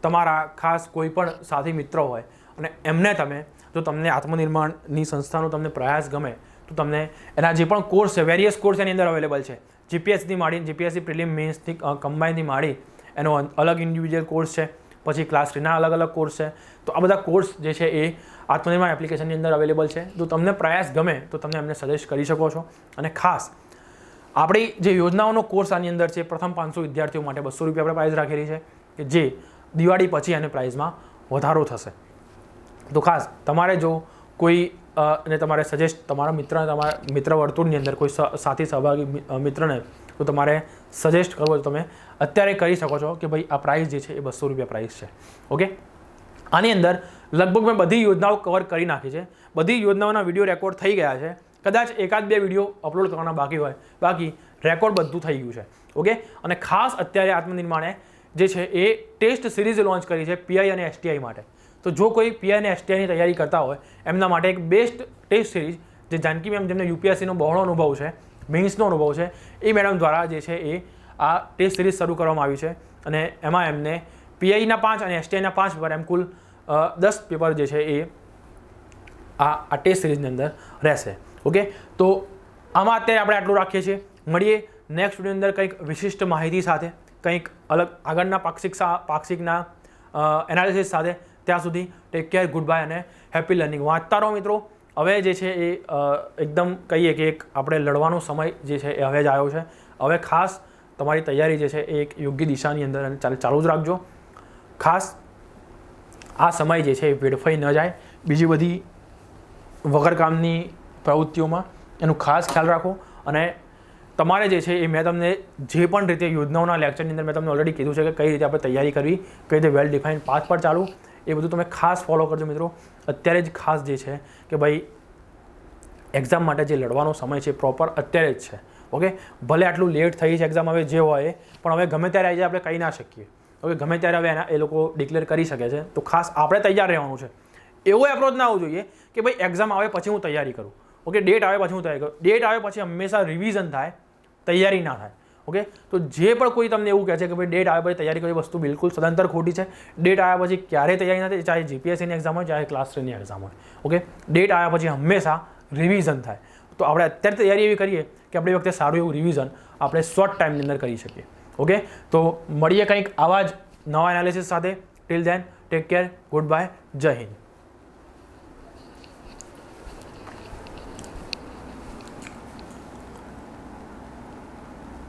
તમારા ખાસ કોઈ પણ સાથી મિત્રો હોય અને એમને તમે જો તમને આત્મનિર્માણની સંસ્થાનો તમને પ્રયાસ ગમે તો તમને એના જે પણ કોર્સ છે, વેરિયસ કોર્સ એની અંદર અવેલેબલ છે. જીપીએસસીથી માંડી, જીપીએસસી પ્રિલિમ મેન્સથી કમ્બાઇનથી માંડી એનો અલગ ઇન્ડિવિજ્યુઅલ કોર્સ છે, પછી ક્લાસ 3ના અલગ કોર્સ છે. તો આ બધા કોર્સ જે છે એ આત્મનિર્માણ એપ્લિકેશનની અંદર અવેલેબલ છે. જો તમને પ્રયાસ ગમે તો તમે એમને સજેસ્ટ કરી શકો છો. અને ખાસ આપણી જે યોજનાઓનો કોર્સ આની અંદર છે, પ્રથમ 500 વિદ્યાર્થીઓ માટે 200 રૂપિયા આપણે પ્રાઇઝ રાખેલી છે કે જે દિવાળી પછી એને પ્રાઇઝમાં વધારો થશે. તો ખાસ તમારે જો કોઈ ને તમારે સજેસ્ટ તમારા મિત્ર વર્તુળની અંદર કોઈ સાથી સહભાગી મિત્રને તો તમારે સજેસ્ટ કરવો તો તમે અત્યારે કરી શકો છો કે ભાઈ આ પ્રાઇસ જે છે એ 200 રૂપિયા પ્રાઇસ છે. ઓકે, આની અંદર લગભગ મેં બધી યોજનાઓ કવર કરી નાખી છે. બધી યોજનાઓના વિડીયો રેકોર્ડ થઈ ગયા છે. કદાચ 1-2 વિડીયો અપલોડ કરવાના બાકી હોય, બાકી રેકોર્ડ બધું થઈ ગયું છે. ઓકે, અને ખાસ અત્યારે આત્મનિર્માણે જે છે એ ટેસ્ટ સિરીઝ લોન્ચ કરી છે પીઆઈ અને એસટીઆઈ માટે. તો જો કોઈ પીઆઈ અને એસટીઆઈની તૈયારી કરતા હોય એમના માટે એક બેસ્ટ ટેસ્ટ સિરીઝ જે જાનકી મેમ જેમને યુપીએસસીનો બહોળો અનુભવ છે, મેઇન્સનો અનુભવ છે, એ મેડમ દ્વારા જે છે એ આ ટેસ્ટ સિરીઝ શરૂ કરવામાં આવી છે. અને એમાં એમને પીઆઈના 5 અને એસટીઆઈના 5 પેપર એમ કુલ 10 પેપર જે છે એ આ ટેસ્ટ સિરીઝની અંદર રહેશે. ઓકે, તો આમાં અત્યારે આપણે આટલું રાખીએ છીએ. મળીએ નેક્સ્ટ વિડીયોની અંદર કંઈક વિશિષ્ટ માહિતી સાથે, કંઈક અલગ આગળના પાક્ષિકના એનાલિસિસ સાથે. ત્યાં સુધી ટેક કેર, ગુડ બાય અને હેપી લર્નિંગ. વાંચતા રહો મિત્રો. હવે જે છે એ એકદમ કહીએ કે એક આપણે લડવાનો સમય જે છે એ હવે જ આવ્યો છે. હવે ખાસ તમારી તૈયારી જે છે એ એક યોગ્ય દિશાની અંદર ચાલુ જ રાખજો. ખાસ આ સમય જે છે એ વેડફાઈ ન જાય બીજી બધી વગર કામની પ્રવૃત્તિઓમાં. એનું ખાસ ખ્યાલ રાખો. અને તમારે જે છે એ મેં તમને જે પણ રીતે યોજનાઓના લેક્ચરની અંદર મેં તમને ઓલરેડી કીધું છે કે કઈ રીતે આપણે તૈયારી કરવી, કઈ રીતે વેલ ડિફાઇન્ડ પાથ પર ચાલવું, એ બધું તમે ખાસ ફોલો કરજો મિત્રો. અત્યારે જ ખાસ જે છે કે ભાઈ એક્ઝામ માટે જે લડવાનો સમય છે પ્રોપર અત્યારે જ છે. ઓકે, ભલે આટલું લેટ થઈ છે એક્ઝામ હવે જે હોય, પણ હવે ગમે ત્યારે આવી જાય આપણે કહી ના શકીએ. ઓકે, ગમે ત્યારે હવે એ લોકો ડિક્લેર કરી શકે છે. તો ખાસ આપણે તૈયાર રહેવાનું છે. એવો એપ્રોચ ના આવવો જોઈએ કે ભાઈ એક્ઝામ આવે પછી હું તૈયારી કરું. ઓકે, ડેટ આવે પછી હું તૈયારી કરું. ડેટ આવે પછી હંમેશા રિવિઝન થાય, તૈયારી ના થાય. ઓકે, તો જે પણ કોઈ તમને એવું કહે છે કે ભાઈ ડેટ આવે પછી તૈયારી કરી, વસ્તુ બિલકુલ સદંતર ખોટી છે. ડેટ આવ્યા પછી ક્યારેય તૈયારી નથી, ચાહે જીપીએસસીની એક્ઝામ હોય, ચાહે ક્લાસ 3ની એક્ઝામ હોય. ઓકે, ડેટ આવ્યા પછી હંમેશા રિવિઝન થાય. તો આપણે અત્યારે તૈયારી એવી કરીએ કે આપણી વખતે સારું એવું રિવિઝન આપણે શોર્ટ ટાઈમની અંદર કરી શકીએ. ઓકે, તો મળીએ કંઈક આવા જ નવા એનાલિસિસ સાથે. Till then take care, good bye, જય હિન્દ.